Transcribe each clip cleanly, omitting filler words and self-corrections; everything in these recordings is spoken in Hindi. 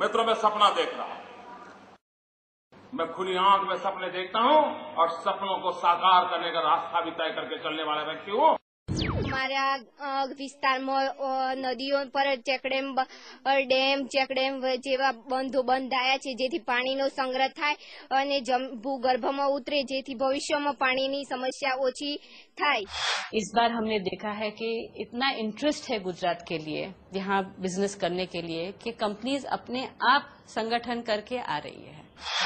मित्रों, मैं सपना देख रहा हूं। मैं खुली आंख में सपने देखता हूं और सपनों को साकार करने का रास्ता भी तय करके चलने वाला व्यक्ति हूं। અમારા વિસ્તારમાં નદીઓ પર ડેમ ચેકડેમ જેવા બંધો બંધાયા છે, જેથી પાણીનો સંગ્રહ થાય અને ભૂગર્ભમાં ઉતરે, જેથી ભવિષ્યમાં પાણીની સમસ્યા ઓછી થાય। इस बार हमने देखा है कि इतना इंटरेस्ट है गुजरात के लिए यहाँ बिजनेस करने के लिए कि कंपनीज अपने आप संगठन करके आ रही है।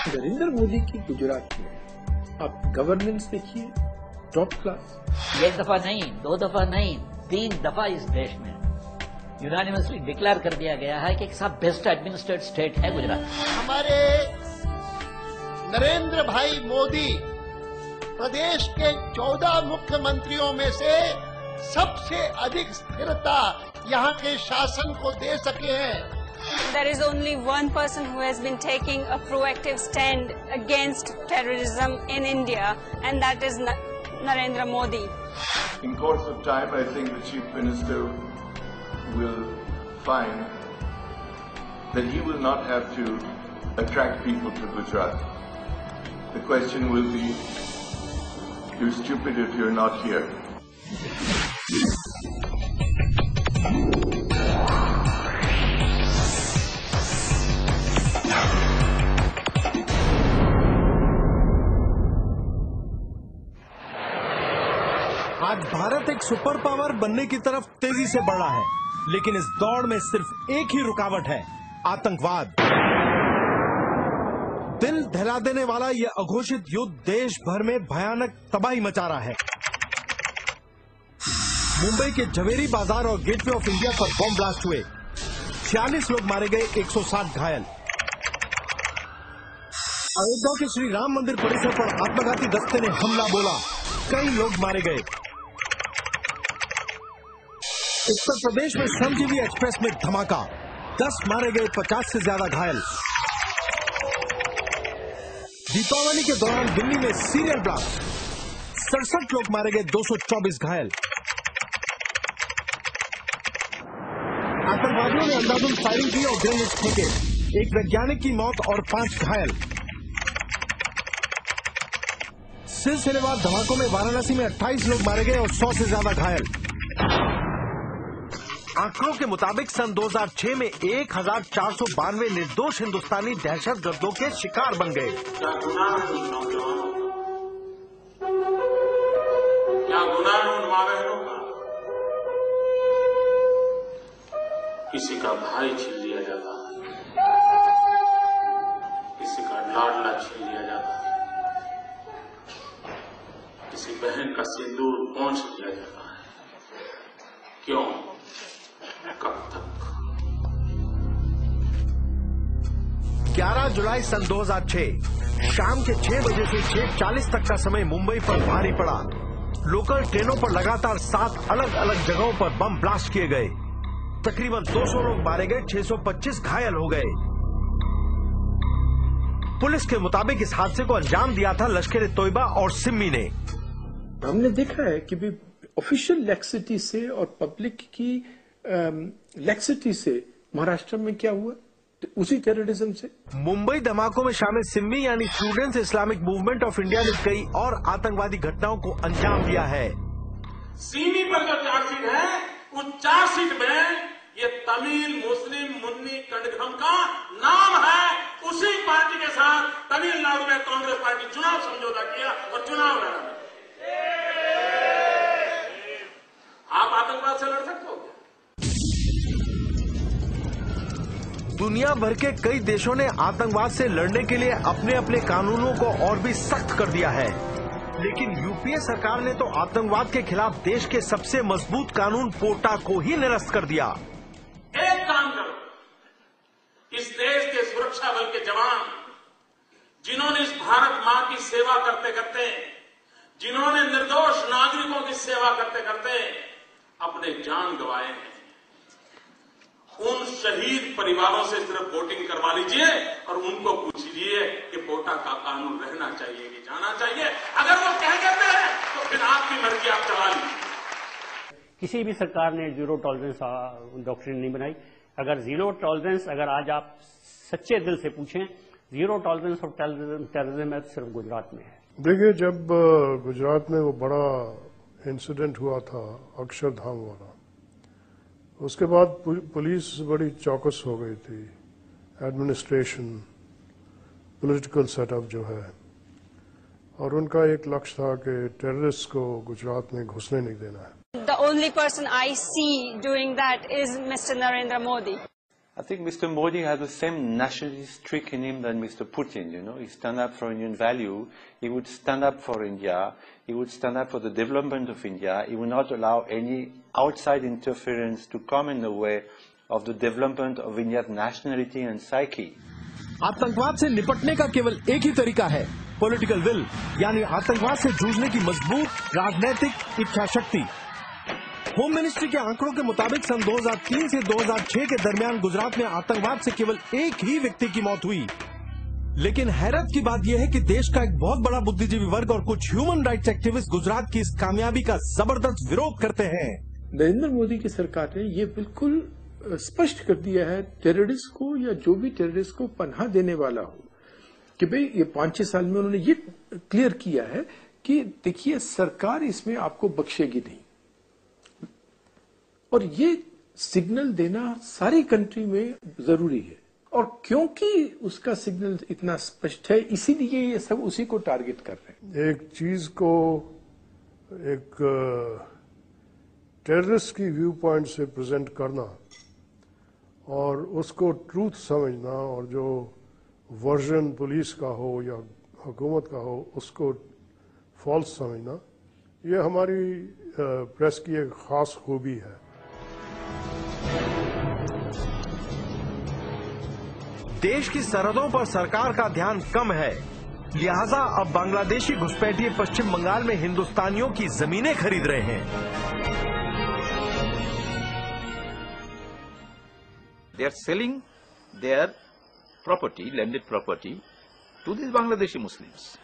नरेंद्र मोदी की गुजरात में आप गवर्नेंस देखिए, टॉप क्लास। एक दफा नहीं, दो दफा नहीं, 3 दफा इस देश में यूनानिमसली डिक्लेयर कर दिया गया है कि सब बेस्ट एडमिनिस्ट्रेटेड स्टेट है गुजरात। हमारे नरेंद्र भाई मोदी प्रदेश के 14 मुख्यमंत्रियों में से सबसे अधिक स्थिरता यहाँ के शासन को दे सके हैं। There is only one person who has been taking a proactive stand against terrorism in India, and that is Narendra Modi. In course of time, I think the Chief Minister will find that he will not have to attract people to Gujarat. The question will be, you're stupid if you're not here. आज भारत एक सुपर पावर बनने की तरफ तेजी से बढ़ रहा है, लेकिन इस दौड़ में सिर्फ एक ही रुकावट है, आतंकवाद। दिल दहला देने वाला यह अघोषित युद्ध देश भर में भयानक तबाही मचा रहा है। मुंबई के झवेरी बाजार और गेटवे ऑफ इंडिया पर बम ब्लास्ट हुए, 46 लोग मारे गए, 160 घायल। अयोध्या के श्री राम मंदिर परिसर पर आत्मघाती दस्ते ने हमला बोला, कई लोग मारे गए। उत्तर प्रदेश में श्रमजीवी एक्सप्रेस में धमाका, 10 मारे गए, 50 से ज्यादा घायल। दीपावली के दौरान दिल्ली में सीरियल ब्लास्ट, 67 लोग मारे गए, 224 घायल। आतंकवादियों ने अंधाधुंध फायरिंग की और ग्रेनेड फेंके, एक वैज्ञानिक की मौत और 5 घायल। सिलसिलेवार धमाकों में वाराणसी में 28 लोग मारे गए और 100 से ज्यादा घायल। आंकड़ों के मुताबिक सन 2006 में 1492 निर्दोष हिंदुस्तानी दहशतगर्दों के शिकार बन गए। क्या गुनाह है उन नौजवानों का? क्या गुनाह है उन माँ बहनों का? किसी का भाई छीन लिया जाता है, किसी का लाडला छीन लिया जाता है, किसी बहन का सिंदूर पहुंच लिया जाता है। क्यों? कब तक? 11 जुलाई सन 2006 शाम के 6 बजे से 6:40 तक का समय मुंबई पर भारी पड़ा। लोकल ट्रेनों पर लगातार 7 अलग अलग जगहों पर बम ब्लास्ट किए गए। तकरीबन 200 लोग मारे गए, 625 घायल हो गए। पुलिस के मुताबिक इस हादसे को अंजाम दिया था लश्कर ए तोयबा और सिम्मी ने। हमने देखा है कि भी ऑफिशियल लैक्सिटी से और पब्लिक की लैक्सिटी से महाराष्ट्र में क्या हुआ, तो उसी टेररिज्म से। मुंबई धमाकों में शामिल सिम्मी यानी students Islamic movement of India ने कई और आतंकवादी घटनाओं को अंजाम दिया है। सीमी पर जो चार्जशीट है, उस चार्जशीट में ये तमिल मुस्लिम मुन्नी कणगम का नाम है। उसी पार्टी के साथ तमिलनाडु में कांग्रेस पार्टी चुनाव समझौता किया और चुनाव लड़ा। आप आतंकवाद से लड़ सकते हो क्या? दुनिया भर के कई देशों ने आतंकवाद से लड़ने के लिए अपने अपने कानूनों को और भी सख्त कर दिया है, लेकिन यूपीए सरकार ने तो आतंकवाद के खिलाफ देश के सबसे मजबूत कानून पोटा को ही निरस्त कर दिया। एक काम करो, इस देश के सुरक्षा बल के जवान जिन्होंने इस भारत मां की सेवा करते करते, जिन्होंने निर्दोष नागरिकों की सेवा करते करते अपने जान गंवाए हैं, उन शहीद परिवारों से सिर्फ वोटिंग करवा लीजिए और उनको पूछिए कि पोटा का कानून रहना चाहिए कि जाना चाहिए। अगर वो कह देते हैं तो फिर आपकी मर्जी, आप चला लीजिए। किसी भी सरकार ने जीरो टॉलरेंस डॉक्ट्रिन नहीं बनाई, अगर जीरो टॉलरेंस, अगर आज आप सच्चे दिल से पूछें, जीरो टॉलरेंस ऑफ टेररिज्म में सिर्फ गुजरात में है। देखिए, जब गुजरात में वो बड़ा इंसिडेंट हुआ था अक्षरधाम वाला, उसके बाद पुलिस बड़ी चौकस हो गई थी, एडमिनिस्ट्रेशन, पॉलिटिकल सेटअप जो है, और उनका एक लक्ष्य था कि टेररिस्ट को गुजरात में घुसने नहीं देना है। The only person I see doing that is Mr. Narendra Modi. I think Mr. Modi has the same nationalist streak in him than Mr. Putin, you know. He stand up for Indian value. He would stand up for India. He would stand up for the development of India. He would not allow any outside interference to come in the way of the development of India's nationality and psyche. आतंकवाद से निपटने का केवल एक ही तरीका है, पॉलिटिकल विल, यानी आतंकवाद से जूझने की मजबूत राजनीतिक इच्छा शक्ति। होम मिनिस्ट्री के आंकड़ों के मुताबिक सन 2003 से 2006 के दरमियान गुजरात में आतंकवाद से केवल एक ही व्यक्ति की मौत हुई। लेकिन हैरत की बात यह है कि देश का एक बहुत बड़ा बुद्धिजीवी वर्ग और कुछ ह्यूमन राइट्स एक्टिविस्ट गुजरात की इस कामयाबी का जबरदस्त विरोध करते हैं। नरेंद्र मोदी की सरकार ने ये बिल्कुल स्पष्ट कर दिया है टेररिस्ट को, या जो भी टेररिस्ट को पनाह देने वाला हो, कि भाई ये 5-6 साल में उन्होंने ये क्लियर किया है कि देखिए सरकार इसमें आपको बख्शेगी नहीं। और ये सिग्नल देना सारी कंट्री में जरूरी है, और क्योंकि उसका सिग्नल इतना स्पष्ट है इसीलिए ये सब उसी को टारगेट कर रहे हैं। एक चीज को एक टेररिस्ट की व्यू पॉइंट से प्रेजेंट करना और उसको ट्रूथ समझना, और जो वर्जन पुलिस का हो या हुकूमत का हो उसको फॉल्स समझना, ये हमारी प्रेस की एक खास खूबी है। देश की सरहदों पर सरकार का ध्यान कम है, लिहाजा अब बांग्लादेशी घुसपैठिए पश्चिम बंगाल में हिंदुस्तानियों की जमीनें खरीद रहे हैं। They are selling their property, landed property, to these Bangladeshi Muslims.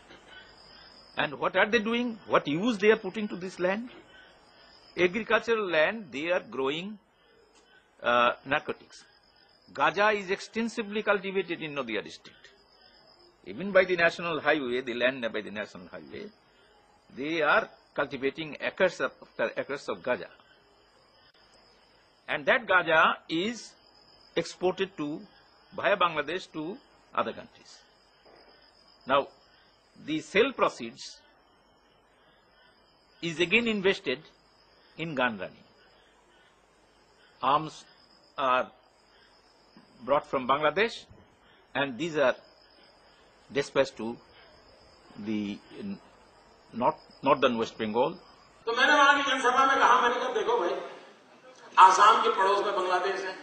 And what are they doing? What use they are putting to this land? Agricultural land, they are growing narcotics. Gaja is extensively cultivated in Nadia district. Even by the national highway, the land by the national highway, they are cultivating acres after acres of Gaja. And that Gaja is exported to via Bangladesh to other countries. Now, the sale proceeds is again invested in gun running. Arms are brought from Bangladesh and these are dispatched to the northern West Bengal. तो मैंने वहां की जनसभा में कहा, मैंने कहा देखो भाई, आसाम के पड़ोस में बांग्लादेश है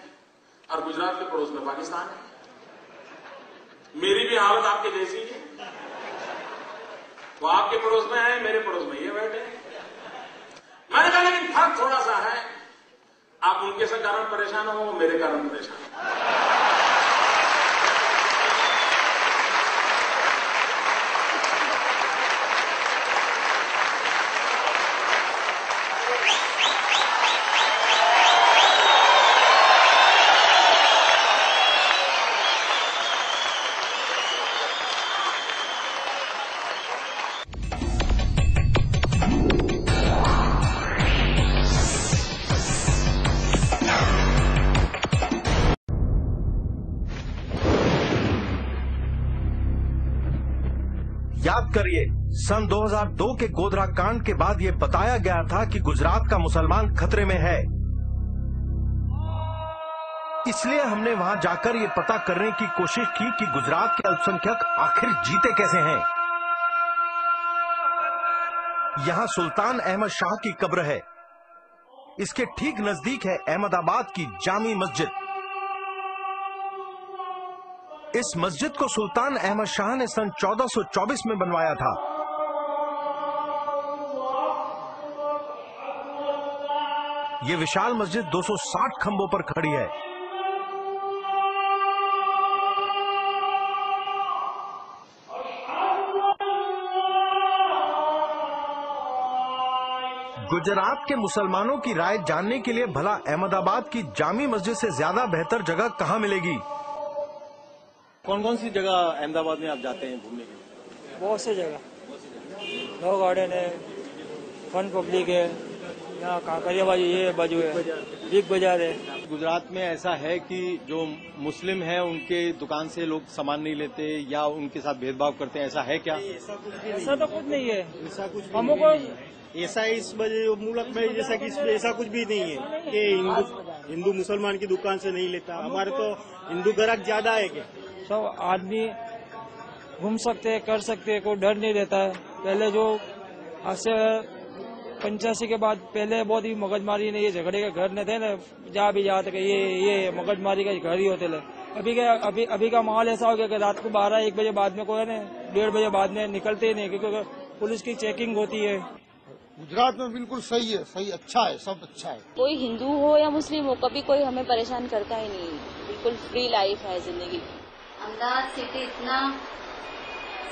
और गुजरात के पड़ोस में पाकिस्तान है। मेरी भी हालत आपके जैसी है, वो आपके पड़ोस में है, मेरे पड़ोस में ये बैठे हैं। मैंने कहा लेकिन फर्क थोड़ा सा है, आप उनके से कारण परेशान हो, वो मेरे कारण परेशान हो। याद करिए, सन 2002 के गोधरा कांड के बाद यह बताया गया था कि गुजरात का मुसलमान खतरे में है। इसलिए हमने वहां जाकर ये पता करने की कोशिश की कि गुजरात के अल्पसंख्यक आखिर जीते कैसे हैं। यहां सुल्तान अहमद शाह की कब्र है। इसके ठीक नजदीक है अहमदाबाद की जामी मस्जिद। इस मस्जिद को सुल्तान अहमद शाह ने सन 1424 में बनवाया था। यह विशाल मस्जिद 260 खंभों पर खड़ी है। गुजरात के मुसलमानों की राय जानने के लिए भला अहमदाबाद की जामी मस्जिद से ज्यादा बेहतर जगह कहां मिलेगी? कौन कौन सी जगह अहमदाबाद में आप जाते हैं घूमने के लिए? बहुत सी जगह, लॉ गार्डन है, फन पब्लिक है, यहाँ कांकरिया बाजू ये बाजू है, बिग बाजार है। गुजरात में ऐसा है कि जो मुस्लिम है उनके दुकान से लोग सामान नहीं लेते या उनके साथ भेदभाव करते हैं, ऐसा है क्या? ऐसा तो कुछ नहीं है, ऐसा कुछ हमको ऐसा इस मुल्क में जैसा कि ऐसा कुछ भी नहीं है कि हिंदू मुसलमान की दुकान से नहीं लेता। हमारे तो हिंदू ग्राहक ज्यादा है क्या? सब आदमी घूम सकते हैं, कर सकते हैं, कोई डर नहीं रहता है। पहले जो आज से 85 के बाद पहले बहुत ही मगजमारी ने ये झगड़े के घर न थे ना, जा भी जाते कि ये मगजमारी का घर ही होते थे। अभी का माहौल ऐसा हो गया कि रात को 12-1 बजे बाद में कोई है ना 1:30 बजे बाद में निकलते ही नहीं, क्योंकि पुलिस की चेकिंग होती है। गुजरात में बिल्कुल सही है, सही अच्छा है, सब अच्छा है। कोई हिंदू हो या मुस्लिम हो, कभी कोई हमें परेशान करता ही नहीं। बिल्कुल फ्री लाइफ है जिंदगी। अहमदाबाद सिटी इतना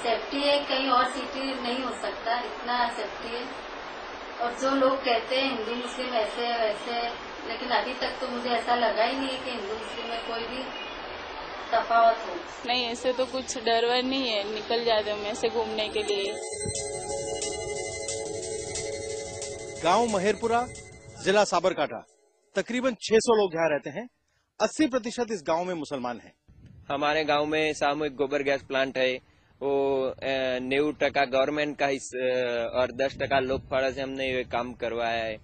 सेफ्टी है, कहीं और सिटी नहीं हो सकता, इतना सेफ्टी है। और जो लोग कहते हैं हिंदू मुस्लिम ऐसे है वैसे है, लेकिन अभी तक तो मुझे ऐसा लगा ही नहीं है कि हिंदू मुस्लिम में कोई भी तफावत हो। नहीं, ऐसे तो कुछ डर वर नहीं है, निकल जाते हम ऐसे घूमने के लिए। गांव महेरपुरा, जिला साबरकांठा, तकरीबन 600 लोग यहाँ रहते हैं। 80% इस गांव में मुसलमान हैं। हमारे गांव में सामूहिक गोबर गैस प्लांट है, वो 90% गवर्नमेंट का और 10% लोक फाड़ा से हमने ये काम करवाया है।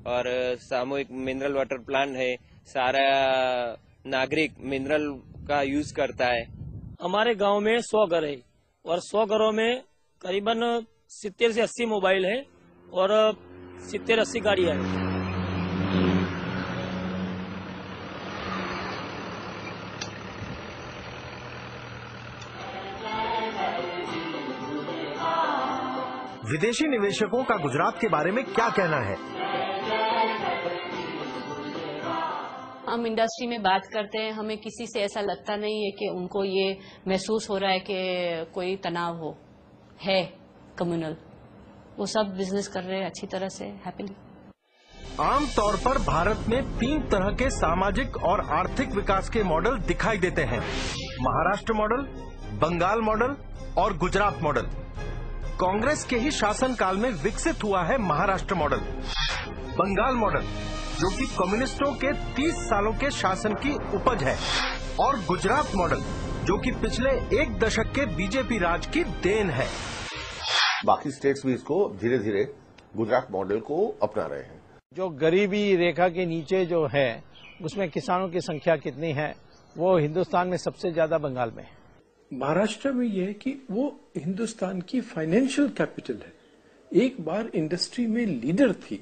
और सामूहिक मिनरल वाटर प्लांट है, सारा नागरिक मिनरल का यूज करता है। हमारे गांव में 100 घर है और 100 घरों में करीबन 70 से 80 मोबाइल है और 70-80 गाड़ियां हैं। विदेशी निवेशकों का गुजरात के बारे में क्या कहना है? हम इंडस्ट्री में बात करते हैं, हमें किसी से ऐसा लगता नहीं है कि उनको ये महसूस हो रहा है कि कोई तनाव है कम्युनल। वो सब बिजनेस कर रहे हैं अच्छी तरह से, हैप्पीली। आमतौर पर भारत में 3 तरह के सामाजिक और आर्थिक विकास के मॉडल दिखाई देते हैं: महाराष्ट्र मॉडल, बंगाल मॉडल और गुजरात मॉडल। कांग्रेस के ही शासनकाल में विकसित हुआ है महाराष्ट्र मॉडल। बंगाल मॉडल, जो कि कम्युनिस्टों के 30 सालों के शासन की उपज है, और गुजरात मॉडल, जो कि पिछले 1 दशक के बीजेपी राज की देन है। बाकी स्टेट्स भी इसको धीरे धीरे गुजरात मॉडल को अपना रहे हैं। जो गरीबी रेखा के नीचे जो है, उसमें किसानों की संख्या कितनी है, वो हिंदुस्तान में सबसे ज्यादा बंगाल में है। महाराष्ट्र में यह है कि वो हिंदुस्तान की फाइनेंशियल कैपिटल है, एक बार इंडस्ट्री में लीडर थी,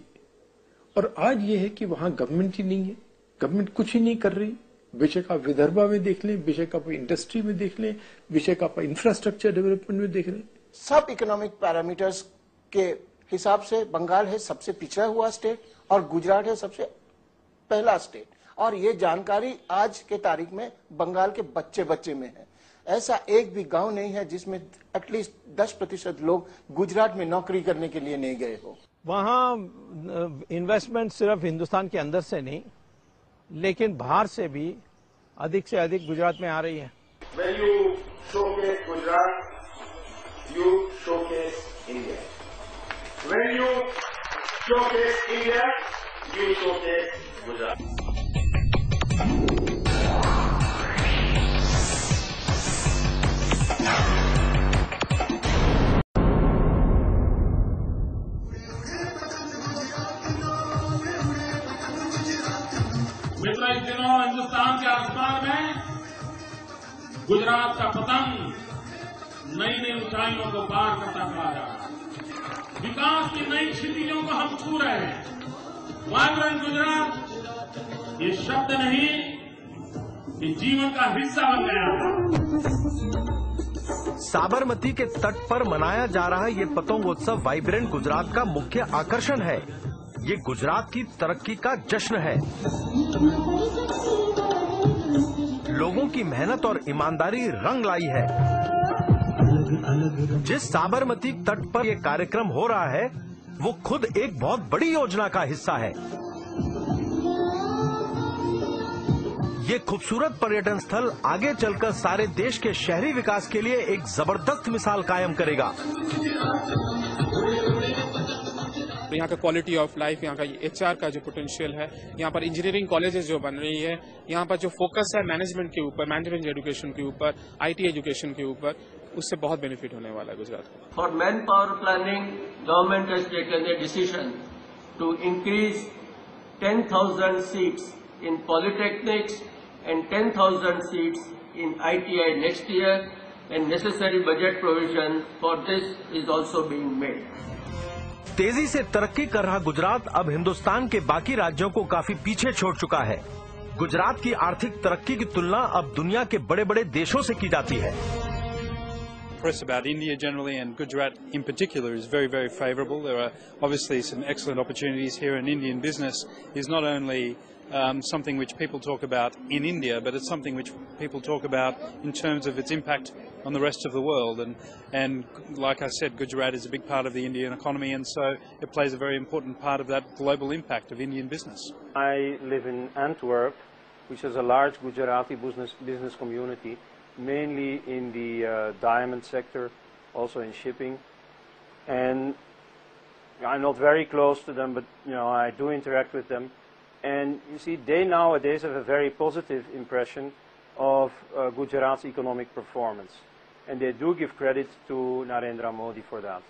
और आज ये है कि वहां गवर्नमेंट ही नहीं है, गवर्नमेंट कुछ ही नहीं कर रही। बेशक आप विदर्भा में देख लें, बेशक आप इंडस्ट्री में देख लें, बेशक आप इंफ्रास्ट्रक्चर डेवलपमेंट में देख लें। सब इकोनॉमिक पैरामीटर्स के हिसाब से बंगाल है सबसे पिछड़ा हुआ स्टेट और गुजरात है सबसे पहला स्टेट। और ये जानकारी आज के तारीख में बंगाल के बच्चे बच्चे में है। ऐसा एक भी गांव नहीं है जिसमें एटलीस्ट 10% लोग गुजरात में नौकरी करने के लिए नहीं गए हो। वहाँ इन्वेस्टमेंट सिर्फ हिंदुस्तान के अंदर से नहीं, लेकिन बाहर से भी अधिक से अधिक गुजरात में आ रही है। When you showcase Gujarat, you showcase India. When you showcase India, you showcase Gujarat. मित्रों, इस दिनों हिंदुस्तान के आसमान में गुजरात का पतंग नई नई ऊंचाइयों को पार करता चला जा रहा है। विकास की नई क्षितिजों को हम छू रहे हैं। वाइब्रेंट गुजरात ये शब्द नहीं, ये जीवन का हिस्सा बन गया है। साबरमती के तट पर मनाया जा रहा ये पतंगोत्सव वाइब्रेंट गुजरात का मुख्य आकर्षण है। ये गुजरात की तरक्की का जश्न है। लोगों की मेहनत और ईमानदारी रंग लाई है। जिस साबरमती तट पर यह कार्यक्रम हो रहा है, वो खुद एक बहुत बड़ी योजना का हिस्सा है। ये खूबसूरत पर्यटन स्थल आगे चलकर सारे देश के शहरी विकास के लिए एक जबरदस्त मिसाल कायम करेगा। तो यहाँ का क्वालिटी ऑफ लाइफ, यहाँ का HR का जो पोटेंशियल है, यहाँ पर इंजीनियरिंग कॉलेजेस जो बन रही है, यहाँ पर जो फोकस है मैनेजमेंट के ऊपर, मैनेजमेंट एजुकेशन के ऊपर, IT एजुकेशन के ऊपर, उससे बहुत बेनिफिट होने वाला है गुजरात को। For man power planning, government has taken a decision to increase 10,000 seats in polytechnics and 10,000 seats in ITI next year, and necessary budget provision for this is also being made. तेजी से तरक्की कर रहा गुजरात अब हिंदुस्तान के बाकी राज्यों को काफी पीछे छोड़ चुका है। गुजरात की आर्थिक तरक्की की तुलना अब दुनिया के बड़े बड़े देशों से की जाती है। Press about India generally and Gujarat in particular is very, very favourable. There are obviously some excellent opportunities here, and Indian business is not only something which people talk about in India, but it's something which people talk about in terms of its impact on the rest of the world. And like I said, Gujarat is a big part of the Indian economy, and so it plays a very important part of that global impact of Indian business. I live in Antwerp, which is a large Gujarati business community, mainly in the diamond sector, also in shipping. And I'm not very close to them, but I do interact with them. And you see, they nowadays have a very positive impression of Gujarat's economic performance. And they do give credit to Narendra Modi for that.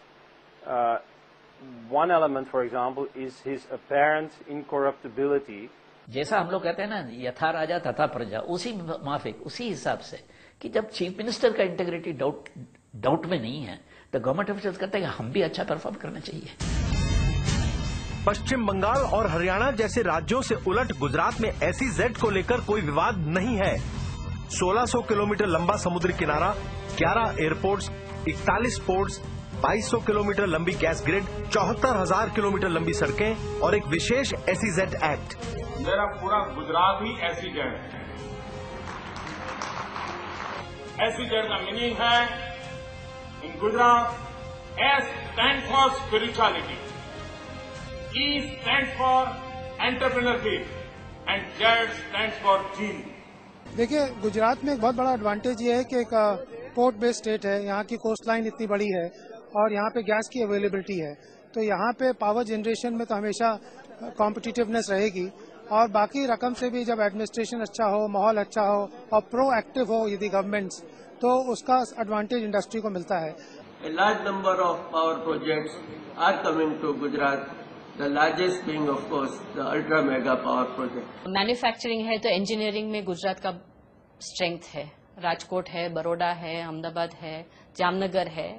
One element, for example, is his apparent incorruptibility. जैसा हम लोग कहते हैं ना, यथा राजा तथा प्रजा, उसी माफिक, उसी हिसाब से कि जब चीफ मिनिस्टर का इंटीग्रिटी डाउट में नहीं है, तो गवर्नमेंट ऑफिसर्स कहते हैं कि हम भी अच्छा परफॉर्म करना चाहिए। पश्चिम बंगाल और हरियाणा जैसे राज्यों से उलट गुजरात में SEZ को लेकर कोई विवाद नहीं है। 1600 किलोमीटर लंबा समुद्री किनारा, 11 एयरपोर्ट्स, 41 पोर्ट्स, 2200 किलोमीटर लंबी गैस ग्रिड, 74,000 किलोमीटर लंबी सड़कें और एक विशेष SEZ एक्ट। मेरा पूरा गुजरात ही SEZ है। SEZ का मीनिंग है इन Gujarat, S stands for spirituality, E stands for entrepreneurship and Z stands for gene. देखिए, गुजरात में एक बहुत बड़ा एडवांटेज ये है कि एक पोर्ट बेस्ड स्टेट है, यहाँ की कोस्ट लाइन इतनी बड़ी है और यहाँ पे गैस की अवेलेबिलिटी है, तो यहाँ पे पावर जनरेशन में तो हमेशा कॉम्पिटिटिवनेस रहेगी। और बाकी रकम से भी जब एडमिनिस्ट्रेशन अच्छा हो, माहौल अच्छा हो और प्रोएक्टिव हो यदि गवर्नमेंट्स, तो उसका एडवांटेज इंडस्ट्री को मिलता है। A large number of power projects are coming to Gujarat. The largest being, of course, the ultra mega power project. Manufacturing है तो इंजीनियरिंग में गुजरात का स्ट्रेंथ है। राजकोट है, बड़ौदा है, अहमदाबाद है, जामनगर है।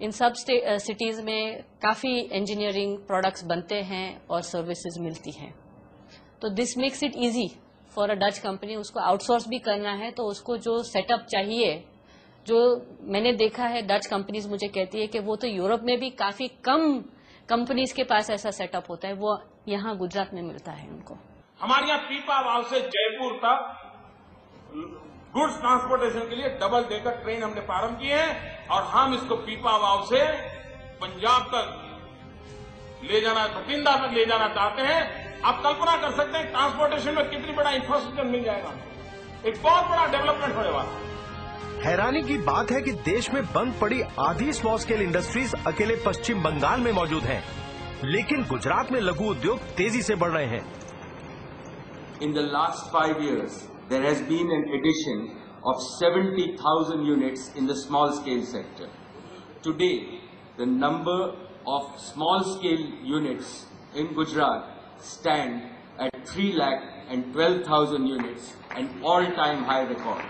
इन सब सिटीज में काफी इंजीनियरिंग प्रोडक्ट्स बनते हैं और सर्विसेज मिलती हैं। तो this makes it easy for a Dutch company. उसको आउटसोर्स भी करना है तो उसको जो सेटअप चाहिए, जो मैंने देखा है डच कंपनीज मुझे कहती है कि वो तो यूरोप में भी काफी कम कंपनीज के पास ऐसा सेटअप होता है, वो यहाँ गुजरात में मिलता है उनको। हमारे यहाँ पीपा वाव से जयपुर तक गुड्स ट्रांसपोर्टेशन के लिए डबल डेकर ट्रेन हमने प्रारंभ की है और हम इसको पीपा वाव से पंजाब तक ले जाना, बठिंडा तक ले जाना चाहते हैं। आप कल्पना कर सकते हैं ट्रांसपोर्टेशन में कितनी बड़ा इंफ्रास्ट्रक्चर मिल जाएगा, एक बहुत बड़ा डेवलपमेंट होने वाला है। हैरानी की बात है कि देश में बंद पड़ी आधी स्मॉल स्केल इंडस्ट्रीज अकेले पश्चिम बंगाल में मौजूद हैं, लेकिन गुजरात में लघु उद्योग तेजी से बढ़ रहे हैं। In the last 5 years, there has been an addition of 70,000 units in the small scale sector. Today, the number of small scale units in Gujarat stand at 3,12,000 units, an all-time high record.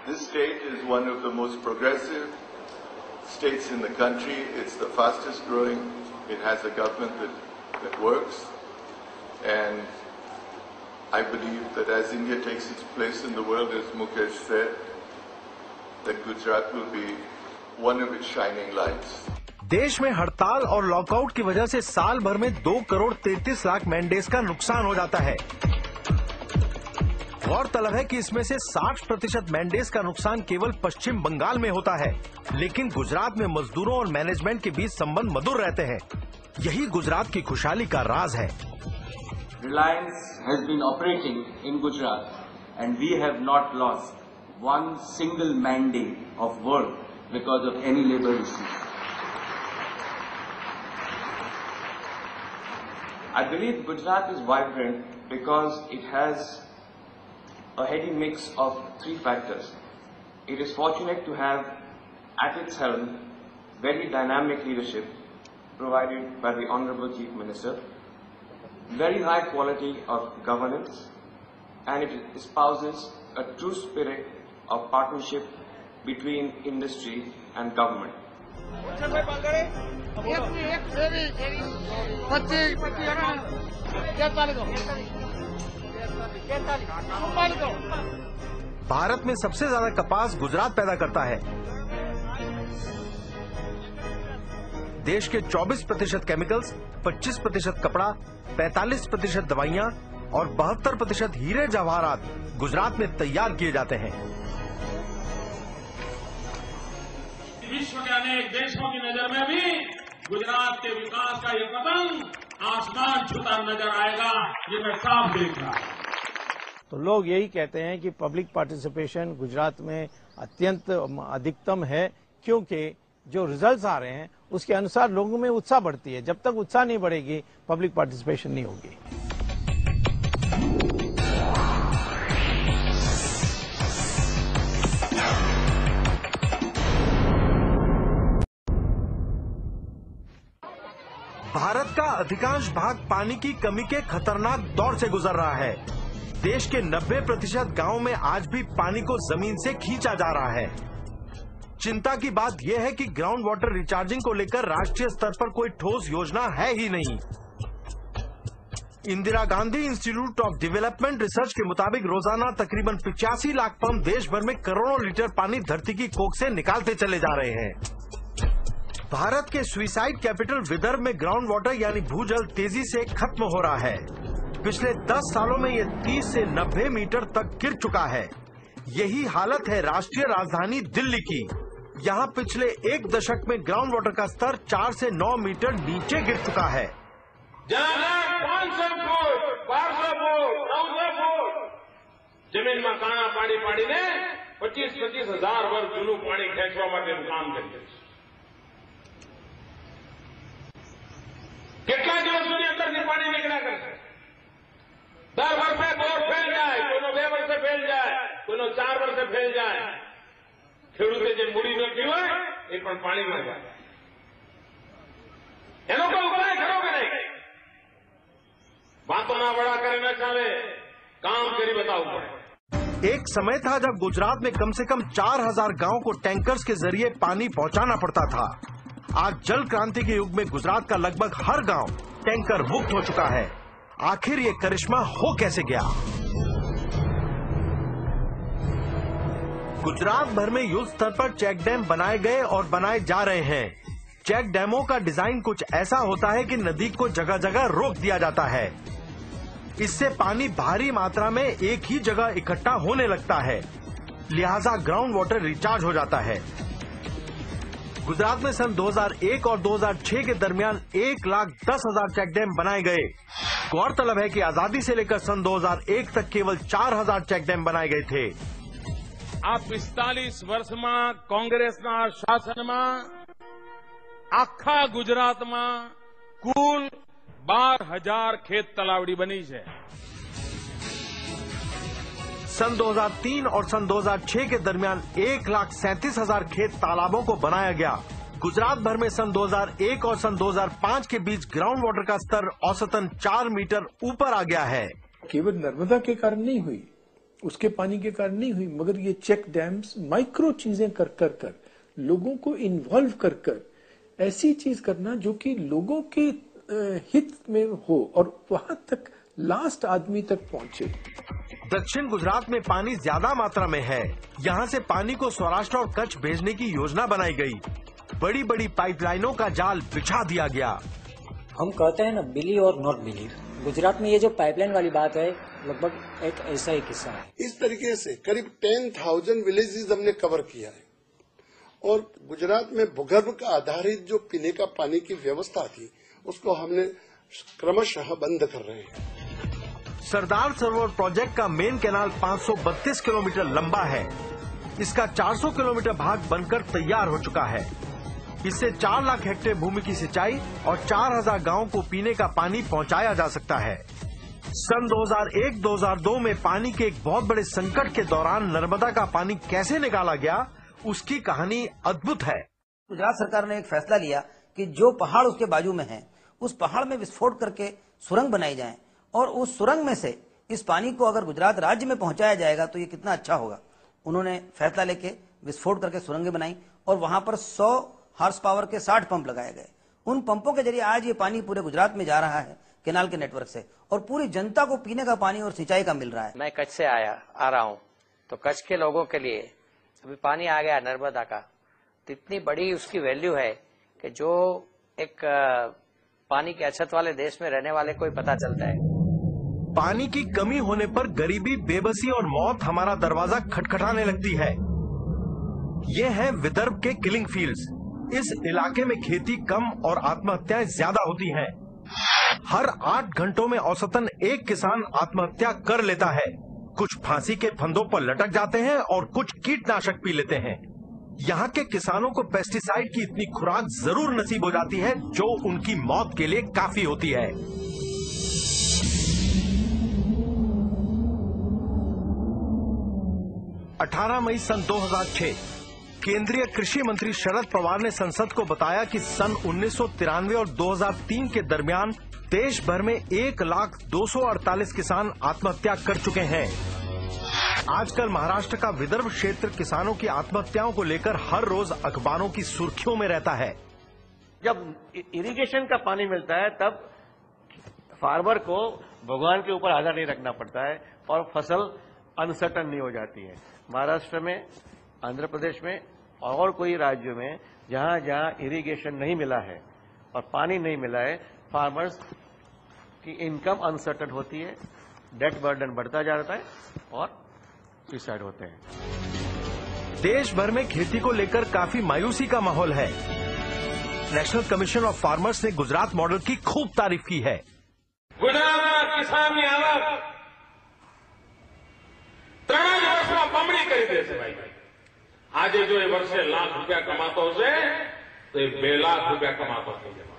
This state is one of the most progressive states in the country. It's the fastest growing. It has a government that works. And I believe that as India takes its place in the world, as Mukesh said, that Gujarat will be one of its shining lights. देश में हड़ताल और लॉकआउट की वजह से साल भर में 2 करोड़ 33 लाख मैंडेज का नुकसान हो जाता है। गौरतलब है कि इसमें से 60% मैंडेज का नुकसान केवल पश्चिम बंगाल में होता है, लेकिन गुजरात में मजदूरों और मैनेजमेंट के बीच संबंध मधुर रहते हैं। यही गुजरात की खुशहाली का राज है। Reliance has been operating in Gujarat and we have not lost one single mandate of work because of any labor issues. I believe Gujarat is vibrant because it has a heady mix of three factors. It is fortunate to have at its helm very dynamic leadership provided by the Honorable Chief Minister, very high quality of governance, and it espouses a true spirit of partnership between industry and government. Bharat में सबसे ज्यादा कपास गुजरात पैदा करता है। देश के 24% केमिकल्स, 25% कपड़ा, 45% दवाइयां और 72% हीरे जवाहरात गुजरात में तैयार किए जाते हैं। विश्व के अनेक देशों की नजर में भी गुजरात के विकास का ये पतंग आसमान छूता नजर आएगा, ये मैं साफ देख रहा हूं। तो लोग यही कहते हैं कि पब्लिक पार्टिसिपेशन गुजरात में अत्यंत अधिकतम है, क्योंकि जो रिजल्ट्स आ रहे हैं उसके अनुसार लोगों में उत्साह बढ़ती है। जब तक उत्साह नहीं बढ़ेगी, पब्लिक पार्टिसिपेशन नहीं होगी। भारत का अधिकांश भाग पानी की कमी के खतरनाक दौर से गुजर रहा है। देश के 90% गांवों में आज भी पानी को जमीन से खींचा जा रहा है। चिंता की बात यह है कि ग्राउंड वाटर रिचार्जिंग को लेकर राष्ट्रीय स्तर पर कोई ठोस योजना है ही नहीं। Indira Gandhi institute of development research के मुताबिक रोजाना तकरीबन 85 लाख पंप देश भर में करोड़ों लीटर पानी धरती की कोख से निकालते चले जा रहे हैं। भारत के सुइसाइड कैपिटल विदर्भ में ग्राउंड वाटर यानी भूजल तेजी से खत्म हो रहा है। पिछले 10 सालों में ये 30 से 90 मीटर तक गिर चुका है। यही हालत है राष्ट्रीय राजधानी दिल्ली की। यहाँ पिछले एक दशक में ग्राउंड वाटर का स्तर 4 से 9 मीटर नीचे गिर चुका है। 500 फुट 1200 फुट 900 फुट जमीन में काणा पाड़ी पाડીને 25-25 હજાર વર્ષ જૂનું પાણી ખેંચવા માટેનું કામ કર્યું છે। કેટલા દિવસ સુધી અંદરથી પાણી નીકળ્યા કરશે? દર વર્ષે બોર ફેલ જાય, કોઈનો 2 વર્ષે ફેલ જાય, કોઈનો 4 વર્ષે ફેલ જાય। ખેડૂતે જે મૂડી નાખી હોય એ પણ પાણીમાં જાય। એનો કોઈ ઉપાય ખરો કે નહીં? बातों बड़ा करे न चाहे, काम करी बताओ पड़े। एक समय था जब गुजरात में कम से कम 4000 गांव को टैंकर्स के जरिए पानी पहुंचाना पड़ता था। आज जल क्रांति के युग में गुजरात का लगभग हर गांव टैंकर मुक्त हो चुका है। आखिर ये करिश्मा हो कैसे गया? गुजरात भर में युद्ध स्तर पर चेक डैम बनाए गए और बनाए जा रहे हैं। चेक डैमों का डिजाइन कुछ ऐसा होता है कि नदी को जगह जगह रोक दिया जाता है। इससे पानी भारी मात्रा में एक ही जगह इकट्ठा होने लगता है, लिहाजा ग्राउंड वाटर रिचार्ज हो जाता है। गुजरात में सन 2001 और 2006 के दरमियान 1,10,000 चेक डैम बनाए गए। गौरतलब है कि आजादी से लेकर सन 2001 तक केवल 4,000 चेक डैम बनाए गए थे। आ 45 वर्ष में कांग्रेस शासन में आखा गुजरात में कुल 12,000 खेत तलावड़ी बनी है। सन 2003 और सन 2006 के दरमियान 1,37,000 खेत तालाबों को बनाया गया। गुजरात भर में सन 2001 और सन 2005 के बीच ग्राउंड वाटर का स्तर औसतन 4 मीटर ऊपर आ गया है। केवल नर्मदा के कारण नहीं हुई, उसके पानी के कारण नहीं हुई, मगर ये चेक डैम्स माइक्रो चीजें कर लोगों को इन्वॉल्व कर ऐसी चीज करना जो कि लोगों के हित में हो और वहां तक लास्ट आदमी तक पहुंचे। दक्षिण गुजरात में पानी ज्यादा मात्रा में है। यहाँ से पानी को सौराष्ट्र और कच्छ भेजने की योजना बनाई गई। बड़ी बड़ी पाइपलाइनों का जाल बिछा दिया गया। हम कहते हैं ना, बिलीव और नॉट बिलीव। गुजरात में ये जो पाइपलाइन वाली बात है, लगभग एक ऐसा ही किस्सा है। इस तरीके से करीब 10,000 विलेजेस हमने कवर किया है और गुजरात में भूगर्भ का आधारित जो पीने का पानी की व्यवस्था थी उसको हमने क्रमशः बंद कर रहे हैं। सरदार सरोवर प्रोजेक्ट का मेन कैनाल 532 किलोमीटर लंबा है। इसका 400 किलोमीटर भाग बनकर तैयार हो चुका है। इससे 4 लाख हेक्टेयर भूमि की सिंचाई और 4000 गांवों को पीने का पानी पहुंचाया जा सकता है। सन 2001-2002 में पानी के एक बहुत बड़े संकट के दौरान नर्मदा का पानी कैसे निकाला गया, उसकी कहानी अद्भुत है। गुजरात सरकार ने एक फैसला लिया कि जो पहाड़ उसके बाजू में है, उस पहाड़ में विस्फोट करके सुरंग बनाई जाए और उस सुरंग में से इस पानी को अगर गुजरात राज्य में पहुंचाया जाएगा तो ये कितना अच्छा होगा। उन्होंने फैसला लेके विस्फोट करके सुरंगें बनाई और वहां पर 100 हार्स पावर के 60 पंप लगाए गए। उन पंपों के जरिए आज ये पानी पूरे गुजरात में जा रहा है केनाल के नेटवर्क से और पूरी जनता को पीने का पानी और सिंचाई का मिल रहा है। मैं कच्छ से आ रहा हूँ, तो कच्छ के लोगों के लिए अभी पानी आ गया नर्मदा का, तो इतनी बड़ी उसकी वैल्यू है कि जो एक पानी की अछत वाले देश में रहने वाले को ही पता चलता है। पानी की कमी होने पर गरीबी, बेबसी और मौत हमारा दरवाजा खटखटाने लगती है। ये है विदर्भ के किलिंग फील्ड्स। इस इलाके में खेती कम और आत्महत्याएं ज्यादा होती हैं। हर 8 घंटों में औसतन एक किसान आत्महत्या कर लेता है। कुछ फांसी के फंदों पर लटक जाते हैं और कुछ कीटनाशक पी लेते हैं। यहाँ के किसानों को पेस्टिसाइड की इतनी खुराक जरूर नसीब हो जाती है जो उनकी मौत के लिए काफी होती है। 18 मई सन 2006 केंद्रीय कृषि मंत्री शरद पवार ने संसद को बताया कि सन 1993 और 2003 के दरमियान देश भर में 1,248,000 किसान आत्महत्या कर चुके हैं। आजकल महाराष्ट्र का विदर्भ क्षेत्र किसानों की आत्महत्याओं को लेकर हर रोज अखबारों की सुर्खियों में रहता है। जब इरिगेशन का पानी मिलता है तब फार्मर को भगवान के ऊपर आधार नहीं रखना पड़ता है और फसल अनसर्टन नहीं हो जाती है। महाराष्ट्र में, आंध्र प्रदेश में और कोई राज्यों में जहां जहां इरिगेशन नहीं मिला है और पानी नहीं मिला है, फार्मर्स की इनकम अनसर्टन होती है, डेट बर्डन बढ़ता जाता है और सुसाइड होते हैं। देश भर में खेती को लेकर काफी मायूसी का माहौल है। नेशनल कमीशन ऑफ फार्मर्स ने गुजरात मॉडल की खूब तारीफ की है। गुजरात किसान की आवक 3 વર્ષમાં બમણી કરી દેશે ભાઈ। આજે જો એ વર્ષે ₹1,00,000 કમાતો હશે તો એ ₹2,00,000 કમાતો થઈ જવાનો।